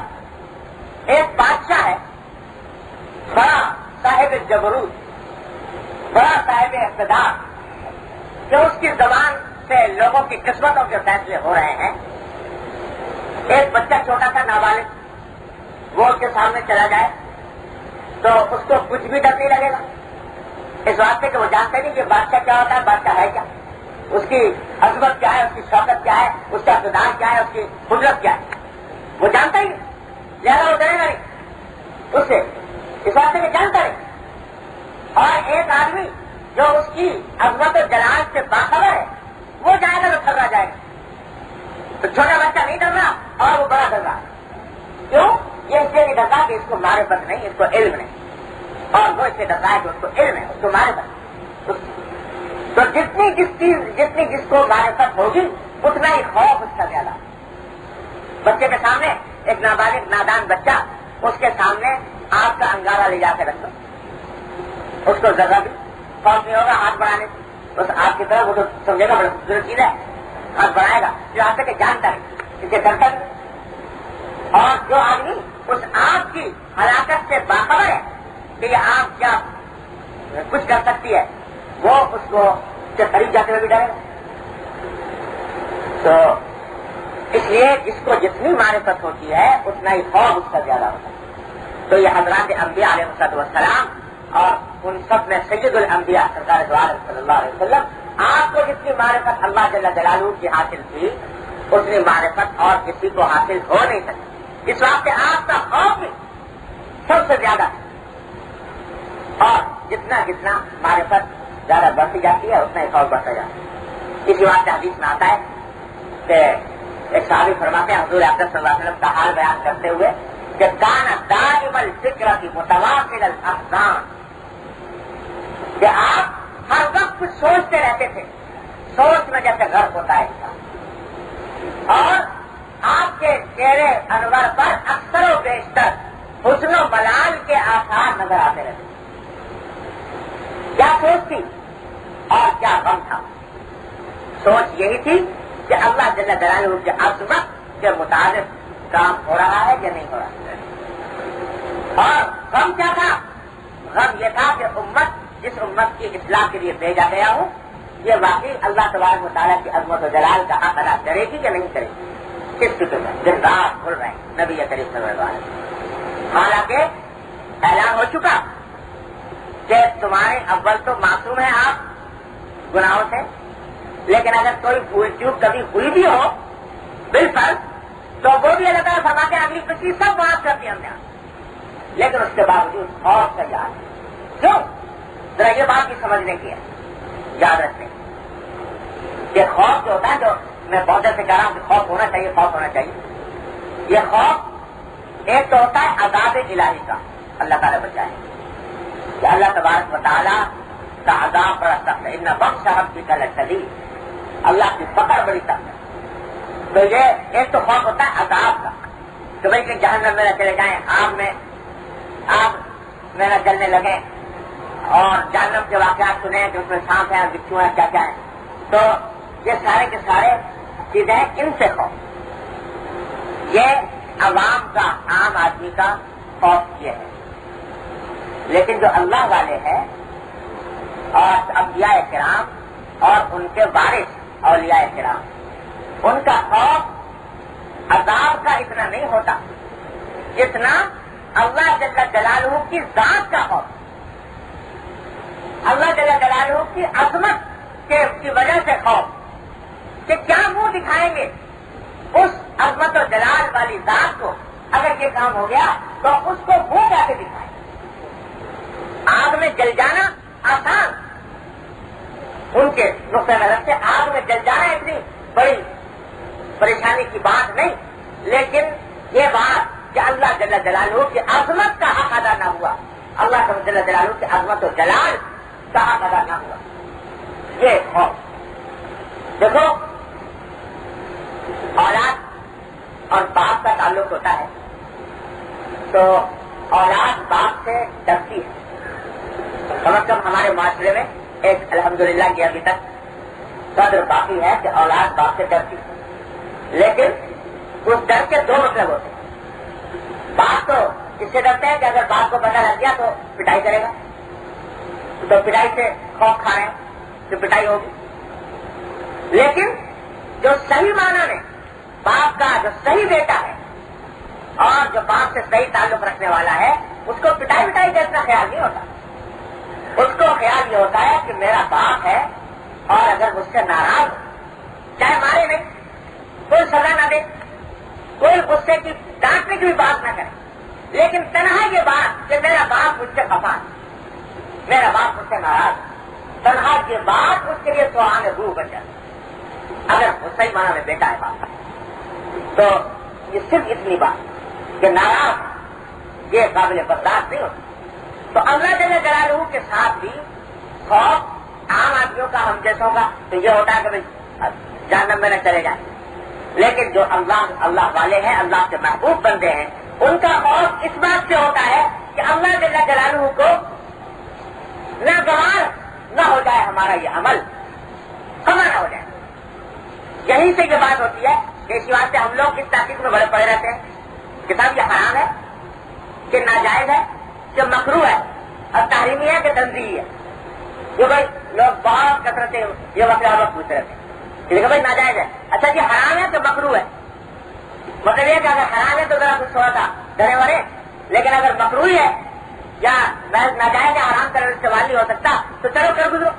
ایک بادشاہ ہے، بڑا صاحب جبروت، بڑا صاحب اقتدار کہ اس کی زبان سے لوگوں کی قسمتوں کے فیصلے ہو رہے ہیں. ایک بچہ چھوٹا سا نابالغ وہ اس کے سامنے چلا جائے تو اس کو کچھ بھی ڈر نہیں لگے گا، اس واسطے کہ وہ جانتے نہیں کہ بادشاہ کیا ہوتا ہے، بادشاہ ہے کیا، اس کی عظمت کیا ہے، اس کی شوکت کیا ہے، اس کا اقتدار کیا ہے، اس کی قدرت کیا ہے، وہ جانتا ہی نہیں، لہذا وہ ڈرے گا نہیں اس سے، اس واسطے کہ جانتا نہیں. اور ایک آدمی جو اس کی عظمت و جلال سے باخبر ہے وہ جائے گا تو تھرا جائے گا. تو چھوٹا بچہ نہیں ڈر رہا اور وہ بڑا ڈر رہا. کیوں؟ یہ اس لیے نہیں ڈرتا کہ اس کو معرفت نہیں، اس کو علم نہیں، اور وہ اس سے ڈرتا ہے کہ اس کو علم ہے، اس کو معرفت. تو جتنی جس کو معرفت ہوگی اتنا ہی خوف اس کا زیادہ. بچے کے سامنے ایک نابالغ نادان بچہ، اس کے سامنے آپ کا انگارہ لے جا کے رکھ دو، اس کو ذرا بھی خوف نہیں ہوگا ہاتھ بڑھانے سے. بس آپ کی طرف وہ تو سمجھے گا بڑا خوبصورت چیز ہے، ہاتھ بڑھائے گا جو آپ سے جانتا نہیں، اسے ڈرتا نہیں. اور جو آدمی اس آگ کی ہلاکت سے باخبر ہے کہ یہ آگ کیا کچھ کر سکتی ہے، وہ اس کو سے قریب جاتے ہوئے بھی ڈرے گا. تو اس لیے جس کو جتنی معرفت ہوتی ہے اتنا ہی خوف اس کا زیادہ ہوتا ہے. تو یہ حضرات انبیاء علیہ السلام اور ان سب میں سید الانبیاء سرکار دو عالم صلی اللہ علیہ وسلم، آپ کو جتنی معرفت اللہ جل جلالہ کی حاصل تھی اتنی معرفت اور کسی کو حاصل ہو نہیں سکتی. اس واسطے آپ کا خوف بھی سب سے زیادہ ہے. اور جتنا معرفت زیادہ بڑھتی جاتی ہے اتنا ہی خوف بڑھتا جاتا ہے. اسی واسطے حدیث میں آتا ہے کہ ایک صحابی فرماتے ہیں حضور اقدس صلی اللہ علیہ وسلم کا حال بیان کرتے ہوئے کہ کان دائم الفکر کی متواصل الاحزان، کہ آپ ہر وقت کچھ سوچتے رہتے تھے، سوچ میں جیسے غرق ہوتا ہے انسان. اور آپ کے چہرے انور پر اکثر و بیشتر حسن و ملال کے آثار نظر آتے رہتے. کیا سوچ تھی اور کیا غم تھا؟ سوچ یہی تھی کہ اللہ جل جلالہ کی عظمت کے مطابق کام ہو رہا ہے یا نہیں ہو رہا ہے. اور غم کیا تھا؟ غم یہ تھا کہ جس امت کی اصلاح کے لیے بھیجا گیا ہوں یہ واقعی اللہ تبارک و تعالیٰ کی عظمت و جلال کا حق ادا کرے گی یا نہیں کرے گی. کس فکر میں دن رات بھول رہے ہیں نبی کریم صلی اللہ علیہ وسلم. حالانکہ اعلان ہو چکا کہ تمہارے اول تو معصوم ہیں آپ گناہوں سے، لیکن اگر کوئی بھول چوک کبھی ہوئی بھی ہو بالفرض تو وہ بھی اللہ تعالیٰ فرماتے ہیں اگلی پچھلی سب معاف کر دیا ہم نے. لیکن اس کے باوجود خوف کا یاد کیوں؟ ذرا یہ بات بھی سمجھنے کی ہے، یاد رکھنے کہ خوف جو ہوتا ہے، جو میں بہت دیر سے کہہ رہا ہوں کہ خوف ہونا چاہیے، خوف ہونا چاہیے. یہ خوف ایک تو ہوتا ہے عذاب الہی کا، اللہ تعالیٰ بچائے کہ اللہ تبارک و تعالیٰ کا عذاب بڑا سخت ہے. ان بخش ربک لشدید، اللہ کی پکڑ بڑی سخت ہے. تو یہ ایک تو خوف ہوتا ہے عذاب کا کہ بھائی کہ جہنم میں نہ چلے جائیں، آگ میں نہ جلنے لگے، اور جہنم کے واقعات سنے کہ اس میں سانپ ہیں بچھو ہیں کیا کیا ہے. تو یہ سارے کے سارے چیزیں ان سے خوف، یہ عوام کا عام آدمی کا خوف یہ ہے. لیکن جو اللہ والے ہیں اور انبیاء کرام اور ان کے وارث اولیاء کرام، ان کا خوف عذاب کا اتنا نہیں ہوتا جتنا اللہ جل جلالہ کی ذات کا خوف. اللہ جل جلالہ کی عظمت کی وجہ سے خوف کہ کیا منہ دکھائیں گے اس عظمت و جلال والی ذات کو. اگر یہ کام ہو گیا تو اس کو منہ کیسے دکھائیں؟ آگ میں جل جانا آسان، ان کے نقطۂ نظر سے آگ میں جل جانا اتنی بڑی پریشانی کی بات نہیں، لیکن یہ بات کہ اللہ جل جلالہ کی عظمت کا حق ادا نہ ہوا، اللہ جل جلالہ کی عظمت و جلال کا حق ادا نہ ہوا، یہ خوف. دیکھو اولاد اور باپ کا تعلق ہوتا ہے تو اولاد باپ سے ڈرتی ہے. کم از کم ہمارے معاشرے میں ایک الحمدللہ کی ابھی تک قدر باقی ہے کہ اولاد باپ سے ڈرتی ہے. لیکن اس ڈر کے دو مطلب ہوتے ہیں. باپ تو اس سے ڈرتے ہیں کہ اگر باپ کو پتہ لگ گیا تو پٹائی کرے گا، تو پٹائی سے خوف کھا رہے ہیں کہ پٹائی ہوگی. لیکن جو صحیح معنی میں باپ کا جو صحیح بیٹا ہے اور جو باپ سے صحیح تعلق رکھنے والا ہے اس کو پٹائی کا اتنا خیال نہیں ہوتا. اس کو خیال یہ ہوتا ہے کہ میرا باپ ہے اور اگر مجھ سے ناراض ہو چاہے مارے نہیں, کوئی سزا نہ دے, کوئی غصے کی ڈانٹنے کی بھی بات نہ کرے, لیکن تنہا یہ بات کہ میرا باپ مجھ سے خفا ہے, میرا باپ مجھ سے ناراض ہے, تنہا یہ بات اس کے لیے سوال روح بن جاتی. اگر وہ صحیح معنی میں بیٹا ہے باپ تو یہ صرف اتنی بات کہ ناراض یہ قابل برداشت نہیں ہوتی. تو اللہ جل جلالہ کے ساتھ بھی خوف عام آدمیوں کا, ہم جیسوں کا تو یہ ہوتا ہے کہ جہنم میں نہ چلے جائیں, لیکن جو اللہ والے ہیں, اللہ کے محبوب بندے ہیں, ان کا خوف اس بات سے ہوتا ہے کہ اللہ جل جلالہ کو ناگوار نہ ہو جائے ہمارا یہ عمل, خبر نہ ہو جائے. یہیں سے یہ بات ہوتی ہے کہ اسی واسطے ہم لوگ اس تحقیق میں بڑے پڑے رہتے ہیں کہ صاحب یہ حرام ہے کہ ناجائز ہے کہ مکروہ ہے, اور تحریمی ہے کہ تنزیہی ہے. جو بھائی لوگ بہت کثرت سے یہ وقت پوچھ رہے تھے کہ بھائی ناجائز ہے, اچھا یہ حرام ہے کہ مکروہ ہے. مطلب یہ کہ اگر حرام ہے تو ذرا کچھ تھوڑا سا ڈرے ورے, لیکن اگر مکروہ ہے یا محض ناجائز ہے, حرام کرنے سے سوال نہیں ہو سکتا تو چلو کر گزرو.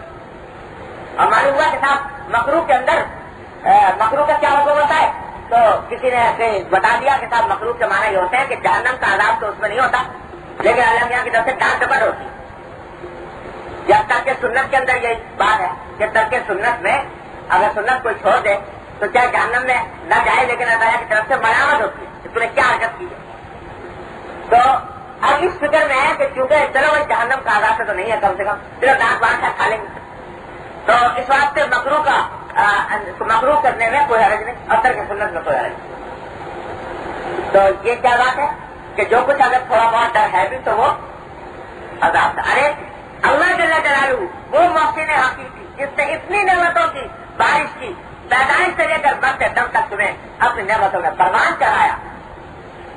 اور معلوم ہوا کہ صاحب مکروہ کے اندر مکروہ کا کیا حکم ہوتا ہے, تو کسی نے بتا دیا کہ صاحب مکروہ کے معنی یہ ہوتے ہیں کہ جہنم کا عذاب تو اس میں نہیں ہوتا, لیکن اللہ میاں کی طرف سے ڈانٹ ڈپٹ ہوتی ہے. یا ترک سنت کے اندر یہی بات ہے کہ ترک سنت میں اگر سنت کوئی چھوڑ دے تو چاہے جہنم میں نہ جائے, لیکن اللہ کی طرف سے ملامت ہوتی ہے کہ تم نے کیا حرکت کی ہے. تو اب اس فکر میں ہے کہ چونکہ چلو بھائی جہنم کا عذاب تو نہیں ہے, کم سے کم صرف ڈانٹ بانٹ کھا لیں گے, تو اس واسطے مکروہ کرنے میں کوئی حرج نہیں اور ترک سنت میں کوئی حرج نہیں. تو یہ کیا بات ہے کہ جو کچھ اگر تھوڑا بہت ڈر ہے بھی تو وہ عذاب تھا. ارے اللہ جل جلالہ وہ محسن حقیقی جس نے اتنی نعمتوں کی بارش کی, پیدائش سے لے کر مرتے دم تک تمہیں اپنی نعمتوں میں پروان چڑھایا,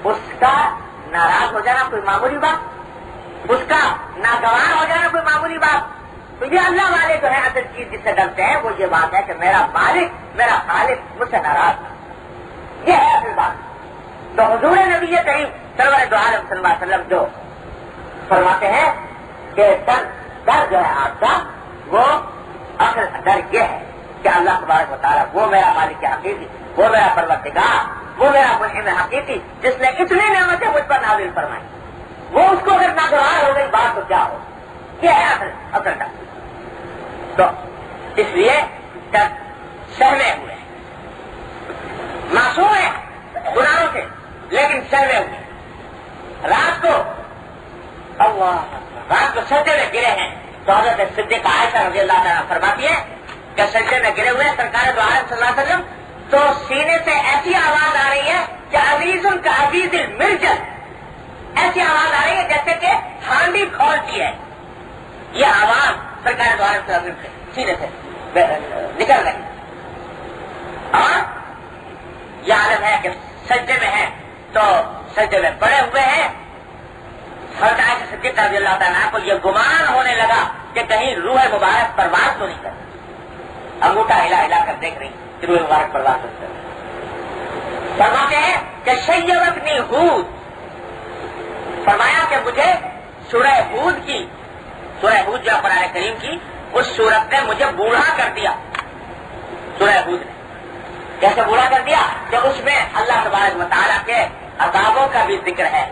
اس کا ناراض ہو جانا کوئی معمولی بات, اس کا ناگوار ہو جانا کوئی معمولی بات. تو یہ اللہ والے جو ہے اصل چیز جس سے ڈرتے ہیں وہ یہ بات ہے کہ میرا مالک, میرا خالق مجھ سے ناراض ہے, یہ ہے اصل بات. تو حضور نبی کریم سرور دو عالم صلی اللہ علیہ وسلم جو فرماتے ہیں کہ ڈر جو ہے آپ کا وہ اصل ڈر یہ ہے کہ اللہ تبارک و تعالیٰ وہ میرا مالک حقیقی, وہ میرا پروردگار, وہ میرا منعم حقیقی جس نے اتنی نعمتیں مجھ پر نازل فرمائی, وہ اس کو اگر ناگوار ہو گئی بات تو کیا ہو. یہ ہے اصل ڈر. تو اس لیے ڈر سہمے ہوئے معصوم ہیں گناہوں سے, لیکن سہمے ہوئے. رات کو سجدے میں گرے ہیں تو حضرت صدیقہ عائشہ رضی اللہ تعالیٰ فرماتی ہے کہ سجدے میں گرے ہوئے سرکار دو عالم صلی اللہ علیہ وسلم, تو سینے سے ایسی آواز آ رہی ہے کہ عزیز کا عزیز المرجل, ایسی آواز آ رہی ہے جیسے کہ ہانڈی کھولتی ہے. یہ آواز سرکار دو عالم صلی اللہ علیہ وسلم سے سینے سے نکل رہی, اور یہ عالم ہے کہ سجدے میں ہے تو سجدے میں پڑے ہوئے ہیں. حضرت عائشہ صدیقہ رضی اللہ تعالیٰ کو یہ گمان ہونے لگا کہ کہیں روح مبارک پرواز تو نہیں کر, انگوٹھا ہلا ہلا کر دیکھ رہی کہ روح مبارک پرواز نہیں کر. فرماتے ہیں کہ شیبتنی ہود, فرمایا کہ مجھے سورہ ہود کی, سورہ ہود جو قرآن کریم کی اس سورت نے مجھے بوڑھا کر دیا. سورہ ہود نے کیسے بوڑھا کر دیا کہ اس میں اللہ تبارک و تعالیٰ کے عذابوں کا بھی ذکر ہے,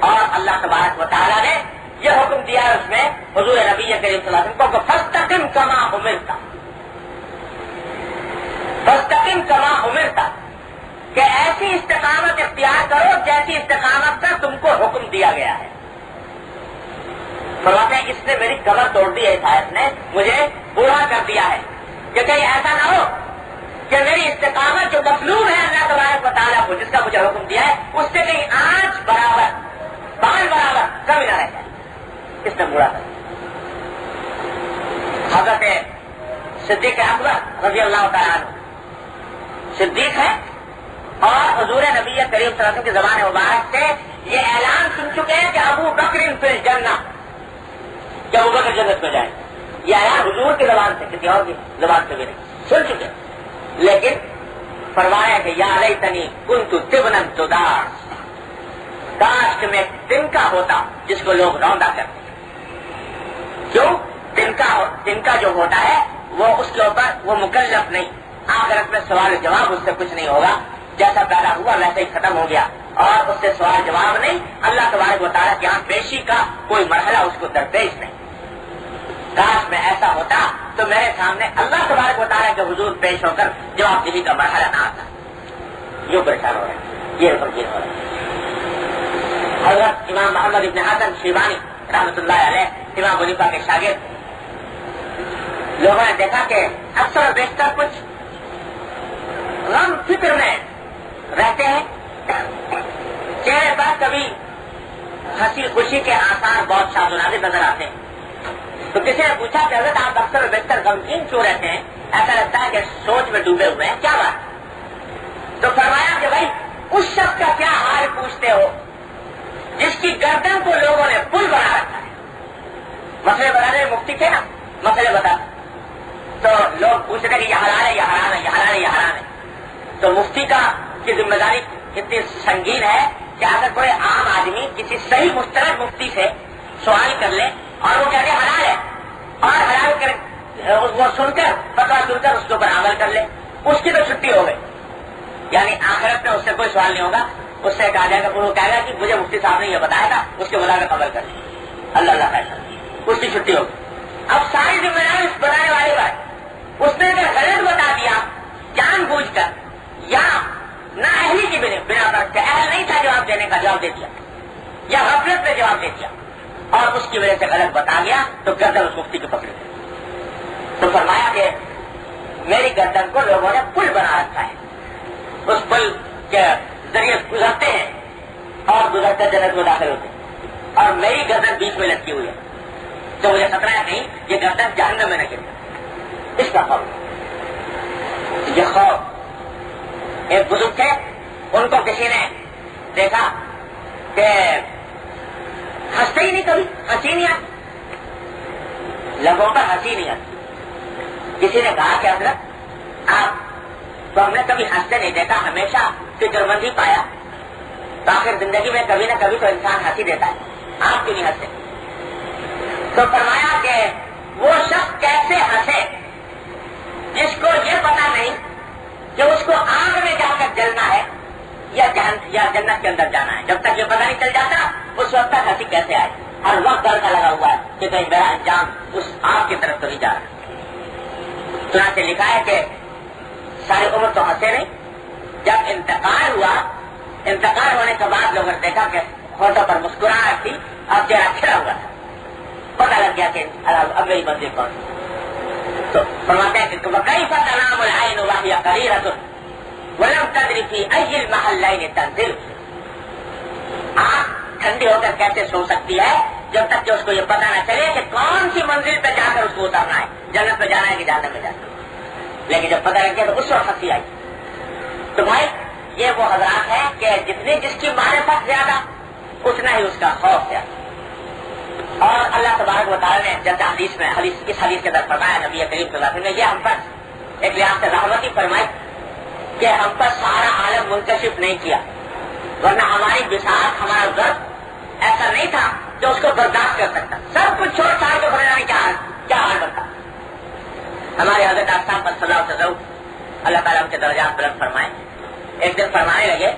اور اللہ تبارک و تعالیٰ نے یہ حکم دیا ہے اس میں حضور نبی کریم صلی اللہ علیہ وسلم کو فاستقم کما امرت, فاستقم کما امرت, کہ ایسی استقامت اختیار کرو جیسی استقامت کا تم کو حکم دیا گیا ہے. فرماتے ہیں اس نے میری کمر توڑ دی ہے, اس نے مجھے بوڑھا کر دیا ہے کہ کہیں ایسا نہ ہو کہ میری استقامت جو مطلوب ہے اللہ تبارک و تعالیٰ کو جس کا مجھے حکم دیا ہے اس سے کہیں آنچ برابر بال برابر کمی نہ رہ جائے. اس نے بوڑھا کر حضرت صدیق اکبر رضی اللہ تعالیٰ عنہ صدیق ہے اور حضور نبی کریم صلی اللہ علیہ وسلم کی زبان مبارک سے یہ اعلان سن چکے ہیں کہ ابو بکر فی الجنہ, کہ ابو بکر جنت میں جائیں. یہ آیا حضور کی زبان سے، کسی اور کی زبان سے بھی نہیں، سن چکے. لیکن فرمایا کہ یا لیتنی کنت طبنا تداس، کاش کہ میں تنکا ہوتا جس کو لوگ روندا کرتے. کیوں؟ تنکا جو ہوتا ہے وہ اس کے اوپر وہ مکلف نہیں، آخرت میں سوال جواب اس سے کچھ نہیں ہوگا، جیسا پیدا ہوا ویسے ہی ختم ہو گیا، اور اس سے سوال جواب نہیں، اللہ تبارک و تعالیٰ کے یہاں پیشی کا کوئی مرحلہ اس کو درپیش نہیں. کاش میں ایسا ہوتا تو میرے سامنے اللہ تبارک و تعالیٰ کے حضور پیش ہو کر جواب دہی کا مرحلہ نہ آتا. یوں پریشان ہو رہے ہیں، یہ فقیر ہو رہے ہیں. حضرت امام محمد ابن حسن شیبانی رحمۃ اللہ علیہ امام حنیفہ کے شاگرد، لوگوں نے دیکھا کہ اکثر و بیشتر کچھ غم فکر میں رہتے ہیں، چہرے پر کبھی ہنسی خوشی کے آثار بہت شاد و نادر نظر آتے ہیں. تو کسی نے پوچھا کہ حضرت آپ اکثر و بیشتر غمگین کیوں رہتے ہیں، ایسا لگتا ہے کہ سوچ میں ڈوبے ہوئے ہیں، کیا بات؟ تو فرمایا کہ بھائی اس شخص کا کیا حال پوچھتے ہو جس کی گردن کو لوگوں نے پل بنا رکھا ہے. مسئلے بتانے مفتی تھے نا، مسئلے بتا تو لوگ پوچھتے تھے کہ یہ حلال ہے، یہ حرام ہے، یہ حلال ہے، یہ حرام ہے. تو مفتی کی ذمہ داری اتنی سنگین ہے کہ اگر کوئی عام آدمی کسی صحیح مستند مفتی سے سوال کر لے اور وہ کہتے حلال ہے، اور حلال کر وہ سن کر فتویٰ سن کر اس کے اوپر عمل کر لے، اس کی تو چھٹی ہو گئی. یعنی آخرت میں اس سے کوئی سوال نہیں ہوگا، اس سے کہا جائے گا، وہ کہے گا کہ مجھے مفتی صاحب نے یہ بتایا تھا، اس کے مطابق عمل کر لیں، اللہ اللہ فیصلہ، اس کی چھٹی ہوگی. اب ساری ذمہ داری اس بتانے والے پر، اس نے اگر غلط بتا دیا جان بوجھ کر یا نہ اہلی کی بنا پر کہ اہل نہیں تھا جواب دینے کا، جواب دے دیا، یا غفلت میں جواب دے دیا اور اس کی وجہ سے غلط بتا گیا تو گردن اس مفتی کو پکڑے. تو فرمایا کہ میری گردن کو لوگوں نے پل بنا رکھا ہے، اس پل کے ذریعے گزرتے ہیں اور گزرتے جنت میں داخل ہوتے ہیں، اور میری گردن بیچ میں لٹکی ہوئی ہے. تو مجھے خطرہ ہے نہیں یہ گردن جہنم میں نہ گر جائے، اس کا خوف. یہ خوف. ایک بزرگ تھے، ان کو کسی نے دیکھا کہ ہنستے ہی نہیں، کبھی ہنسی نہیں آتی، لبوں پر ہنسی نہیں آتی. کسی نے کہا کہ حضرت آپ تو ہم نے کبھی ہنستے نہیں دیکھا، ہمیشہ فکر مندی پایا، تو آخر زندگی میں کبھی نہ کبھی تو انسان ہنسی دیتا ہے، آپ کیوں نہیں ہنستے؟ تو فرمایا کہ وہ شخص کیسے ہنسے جس کو یہ پتا نہیں کہ اس کو آگ میں جا کر جلنا ہے یا جنت کے اندر جانا ہے. جب تک یہ پتا نہیں چل جاتا اس وقت تک ہنسی کیسے آئے؟ ہر وقت ڈر کا لگا ہوا ہے کہ کہیں میرا انجام اس آگ کی طرف تو نہیں جا رہا. چنانچہ لکھا ہے کہ ساری عمر تو ہنسے نہیں، جب انتقال ہوا، انتقال ہونے کے بعد لوگوں نے دیکھا کہ ہوٹوں پر مسکراہٹ تھی اور چہرہ کھڑا ہوا تھا، پتا لگ گیا کہ اب میری منزل کون. تو فرماتے ہیں کہ وَكَيْفَ تَنَامُ الْعَيْنُ وَهِيَ قَرِيرَةٌ وَلَمْ تَدْرِ فِي أَيِّ الْمَحَلَّيْنِ تَنزِلُ. آنکھ ٹھنڈی ہو کر کیسے سو سکتی ہے جب تک کہ اس کو یہ پتا نہ چلے کہ کون سی منزل پہ جا کر اس کو اترنا ہے، جنت پہ جانا ہے کہ جہنم پہ جانا ہے. لیکن جب پتا لگ گیا تو اس وقت ہنسی آئی. تو بھائی یہ وہ حضرات ہیں کہ جتنی جس کی معرفت زیادہ اتنا ہی اس کا خوف زیادہ. اور اللہ تبارک و تعالیٰ نے جیسے اس حدیث کے اندر فرمایا نبی کریم صلی اللہ علیہ وسلم نے، یہ ہم پر ایک لحاظ سے رحمتی فرمائی کہ ہم پر سارا عالم منکشف نہیں کیا، ورنہ ہماری بساط ہمارا ضرب ایسا نہیں تھا جو اس کو برداشت کر سکتا، سب کچھ چھوڑ چھاڑ کے فرمانے کیا حال بنتا. ہمارے حضرت آفتاب پر صلی اللہ علیہ وسلم اللہ تعالیٰ ان کے درجات بلند فرمائے. ایک دن فرمانے لگے،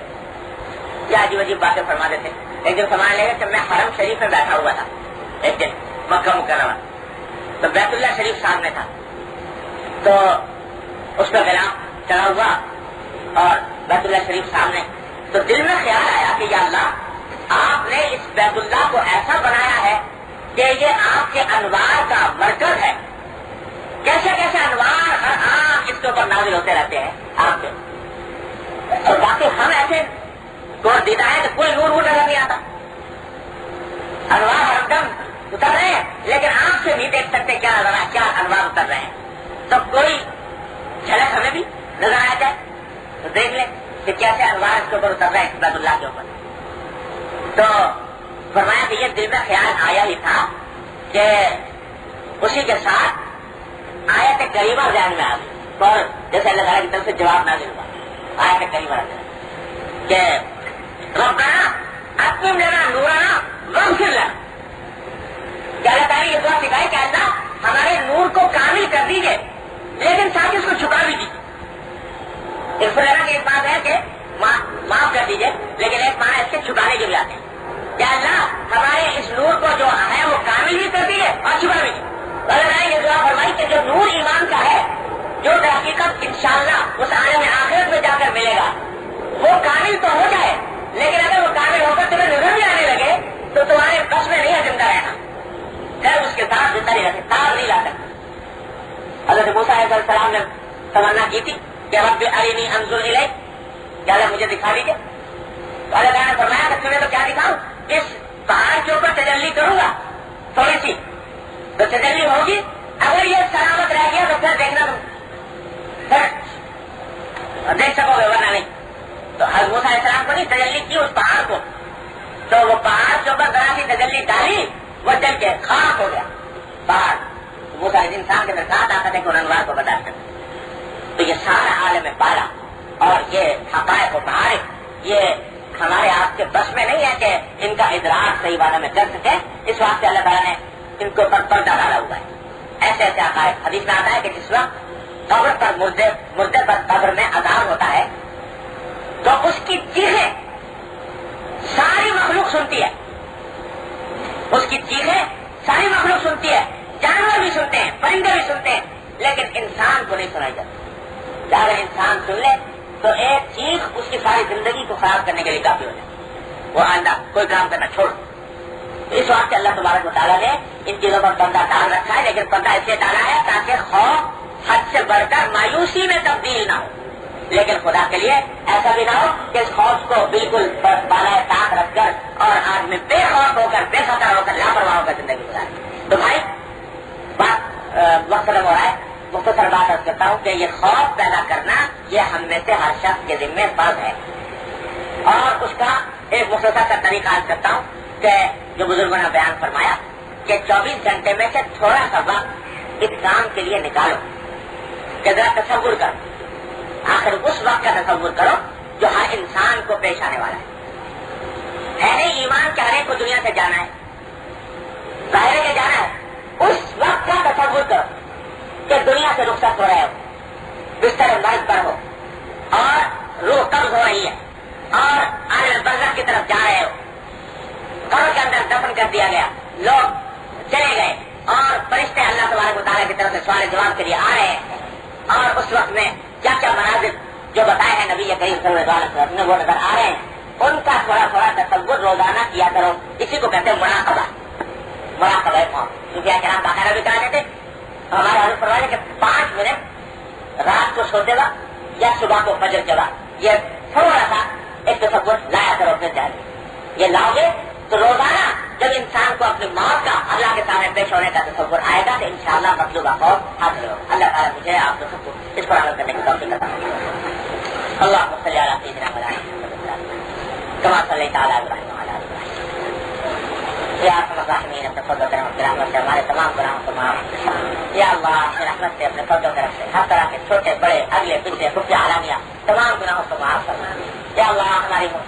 کیا عجیب عجیب باتیں فرما دیتے. ایک دن فرمانے لگے کہ میں حرم شریف میں بیٹھا ہوا تھا ایک دن مکہ مکرمہ، تو بیت اللہ شریف سامنے تھا، تو اس پہ غلام چڑھا ہوا اور بیت اللہ شریف سامنے. تو دل میں خیال آیا کہ یا اللہ آپ نے اس بیت اللہ کو ایسا بنایا ہے کہ یہ آپ کے انوار کا مرکز ہے، کیسے کیسے انوار ہر آنکھ اس کے اوپر نازل ہوتے رہتے ہیں آپ کے، اور باقی ہم ایسے گور دیتا ہے کہ کوئی نور نظر نہیں آتا، انوار ہر دم اتر رہے ہیں لیکن آنکھ سے نہیں دیکھ سکتے کیا نظر آئے، کیا انوار اتر رہے ہیں. تو کوئی جھلک ہمیں بھی نظر آیا جائے تو دیکھ لیں کہ کیسے انوار اس کے اوپر اتر رہے ہیں بیت اللہ کے اوپر. تو فرمایا کہ یہ دل میں خیال آیا ہی تھا کہ اسی کے ساتھ آیت کریمہ ذہن میں آ گئی فوراً، جیسے اللہ تعالیٰ کی طرف سے جواب نازل ہوا آیت کریمہ کہ ربنا اتمم لنا نورنا واغفر لنا، کہ اللہ تعالیٰ یہ دعا سکھائی کہ اللہ ہمارے نور کو کامل کر دیجیے لیکن ساتھ اس کو چھپا بھی دیجیے۔ اس لنا کی ایک بات ہے کہ معاف کر دیجیے، لیکن ایک معنی اس کے چھپانے کے بھی آتے ہیں کہ اللہ ہمارے اس نور کو جو ہے وہ کامل بھی کر دیجیے اور چھپا بھی دیجیے۔ اللہ نے یہ دعا فرمائی کہ جو نور ایمان کا ہے، جو حقیقت انشاءاللہ اس عالم آخرت میں جا کر ملے گا، وہ کامل تو ہو جائے، لیکن اگر وہ کامل ہو کر تمہیں نظر بھی آنے لگے تو تمہارے بس میں نہیں ہے زندہ رہنا، پھر اس کے ساتھ زندہ نہیں رہ سکتا، تار نہیں لا سکتا۔ حضرت موسیٰ علیہ السلام نے تمنا کی تھی کہ رب ارنی انظر الیک، کہ اللہ مجھے دکھا دیجیے، تو اللہ تعالیٰ نے فرمایا کہ تمہیں تو کیا دکھاؤں، اس پہاڑ کے اوپر تجلی کروں گا تھوڑی سی تو تجلی ہوگی، اگر یہ سلامت رہ گیا تو پھر دیکھنا تم پھر دیکھ سکو گے ورنہ نہیں۔ تو حضرت موسیٰ علیہ السلام کو نہیں تجلی کی اس پہاڑ کو، تو وہ پہاڑ کے اوپر ذرا سی تجلی ڈالی، وہ جل کے خاک ہو گیا پہاڑ۔ موسیٰ انسان کے اندر کہاں طاقت ہے کہ انوار کو بتا سکتے۔ تو یہ سارا عالم پالا اور یہ حقائق و معارف یہ ہمارے آپ کے بس میں نہیں ہے کہ ان کا ادراک صحیح بارے میں کر سکے، اس واسطے اللہ تعالیٰ نے ان کے اوپر پردہ ڈالا ہوا ہے۔ ایسے ایسے حقائق حدیث میں آتا ہے کہ جس وقت قبر پر مردے پر قبر میں عذاب ہوتا ہے تو اس کی چیخیں ساری مخلوق سنتی ہے، اس کی چیخیں ساری مخلوق سنتی ہے، جانور بھی سنتے ہیں، پرندے بھی سنتے ہیں، لیکن انسان کو نہیں سنائی جاتی۔ اگر انسان سن لے تو ایک چیخ اس کی ساری زندگی کو خراب کرنے کے لیے کافی ہو جائے، وہ آئندہ کوئی کام کرنا چھوڑ۔ اس واسطے اللہ تبارک و تعالیٰ نے ان چیزوں پر پردہ ڈال رکھا ہے، لیکن پردہ اس لیے ڈالا ہے تاکہ خوف حد سے بڑھ کر مایوسی میں تبدیل نہ ہو، لیکن خدا کے لیے ایسا بھی نہ ہو کہ اس خوف کو بالکل بالائے طاق رکھ کر اور آدمی بے خوف ہو کر، بے خطر ہو کر، لاپرواہ ہو کر زندگی گزارے۔ تو بھائی بات وقت ہو رہا ہے، مختصر بات عرض کرتا ہوں کہ یہ خوف پیدا کرنا یہ ہم میں سے ہر شخص کے ذمہ فرض ہے، اور اس کا ایک مختصر کا طریقہ عرض کرتا ہوں کہ جو بزرگوں نے بیان فرمایا کہ 24 گھنٹے میں سے تھوڑا سا وقت اس کام کے لیے نکالو کہ ذرا تصور کرو، آخر اس وقت کا تصور کرو جو ہر انسان کو پیش آنے والا ہے نہیں ایمان کے ہر ایک کو دنیا سے جانا ہے، ظاہر کے جانا ہے، اس وقت کا تصور کرو کہ دنیا سے رخصت ہو رہے ہو، بستر مرض پر ہو اور روح قبض ہو رہی ہے اور عالم برزخ کی طرف جا رہے ہو، قبر کے اندر دفن کر دیا گیا، لوگ چلے گئے اور فرشتے اللہ تبارک و تعالیٰ کی طرف سے سوال جواب کے لیے آ رہے ہیں، اور اس وقت میں کیا کیا مناظر جو بتائے ہیں نبی کریم صلی اللہ علیہ وسلم نے وہ نظر آ رہے ہیں، ان کا تھوڑا تھوڑا تصور روزانہ کیا کرو۔ اسی کو کہتے ہیں مراقبہ، مراقبہ موت، کیونکہ کرام باقاعدہ بھی کہا دیتے ہمارے حضرت فرمایا کہ 5 منٹ رات کو سوتے وقت یا صبح کو فجر کے بعد یہ تھوڑا سا ایک تصور لایا کرو اپنے ذہن میں، یہ لاؤ گے تو روزانہ جب انسان کو اپنی موت کا اللہ کے سامنے پیش ہونے کا تصور آئے گا تو انشاءاللہ مطلوبہ خوف حاصل ہوگا۔ اللہ تعالیٰ مجھے آپ کو سب کو اس پر عمل کرنے کی توفیق عطا فرمائے۔ اللہم صلی علی سیدنا محمد کما صلیت علی ابراہیم وعلی آل ابراہیم۔ یا ارحم الراحمین اپنے فضل و کرم اور رحمت سے ہمارے تمام گناہوں کو معاف، یا اللہ اپنے رحمت سے اپنے فضل و کرم سے ہر طرح کے چھوٹے بڑے اگلے پچھلے خفیہ علامیہ تمام گناہوں کو معاف فرما۔ یا اللہ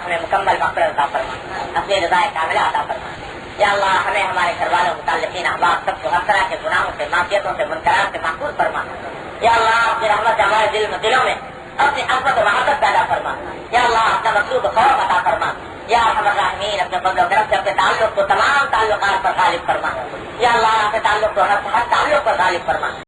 ہمیں مکمل مغفرت عطا فرما، اپنی رضا کاملہ عطا فرما۔ یا اللہ ہمیں ہمارے گھر والوں متعلقین احباب سب کو ہر طرح کے گناہوں سے، معصیتوں سے، منکرات سے محفوظ فرما۔ یا اللہ اپنی رحمت سے ہمارے دلوں میں اپنی عظمت و محبت پیدا فرما۔ یا اللہ اپنا مقصود خوف عطا فرما۔ یا ارحم الراحمین اپنے فضل و کرم سے اپنے تعلق کو تمام تعلقات پر غالب فرما۔ یا اللہ اپنے تعلق کو ہر تعلق پر غالب فرما۔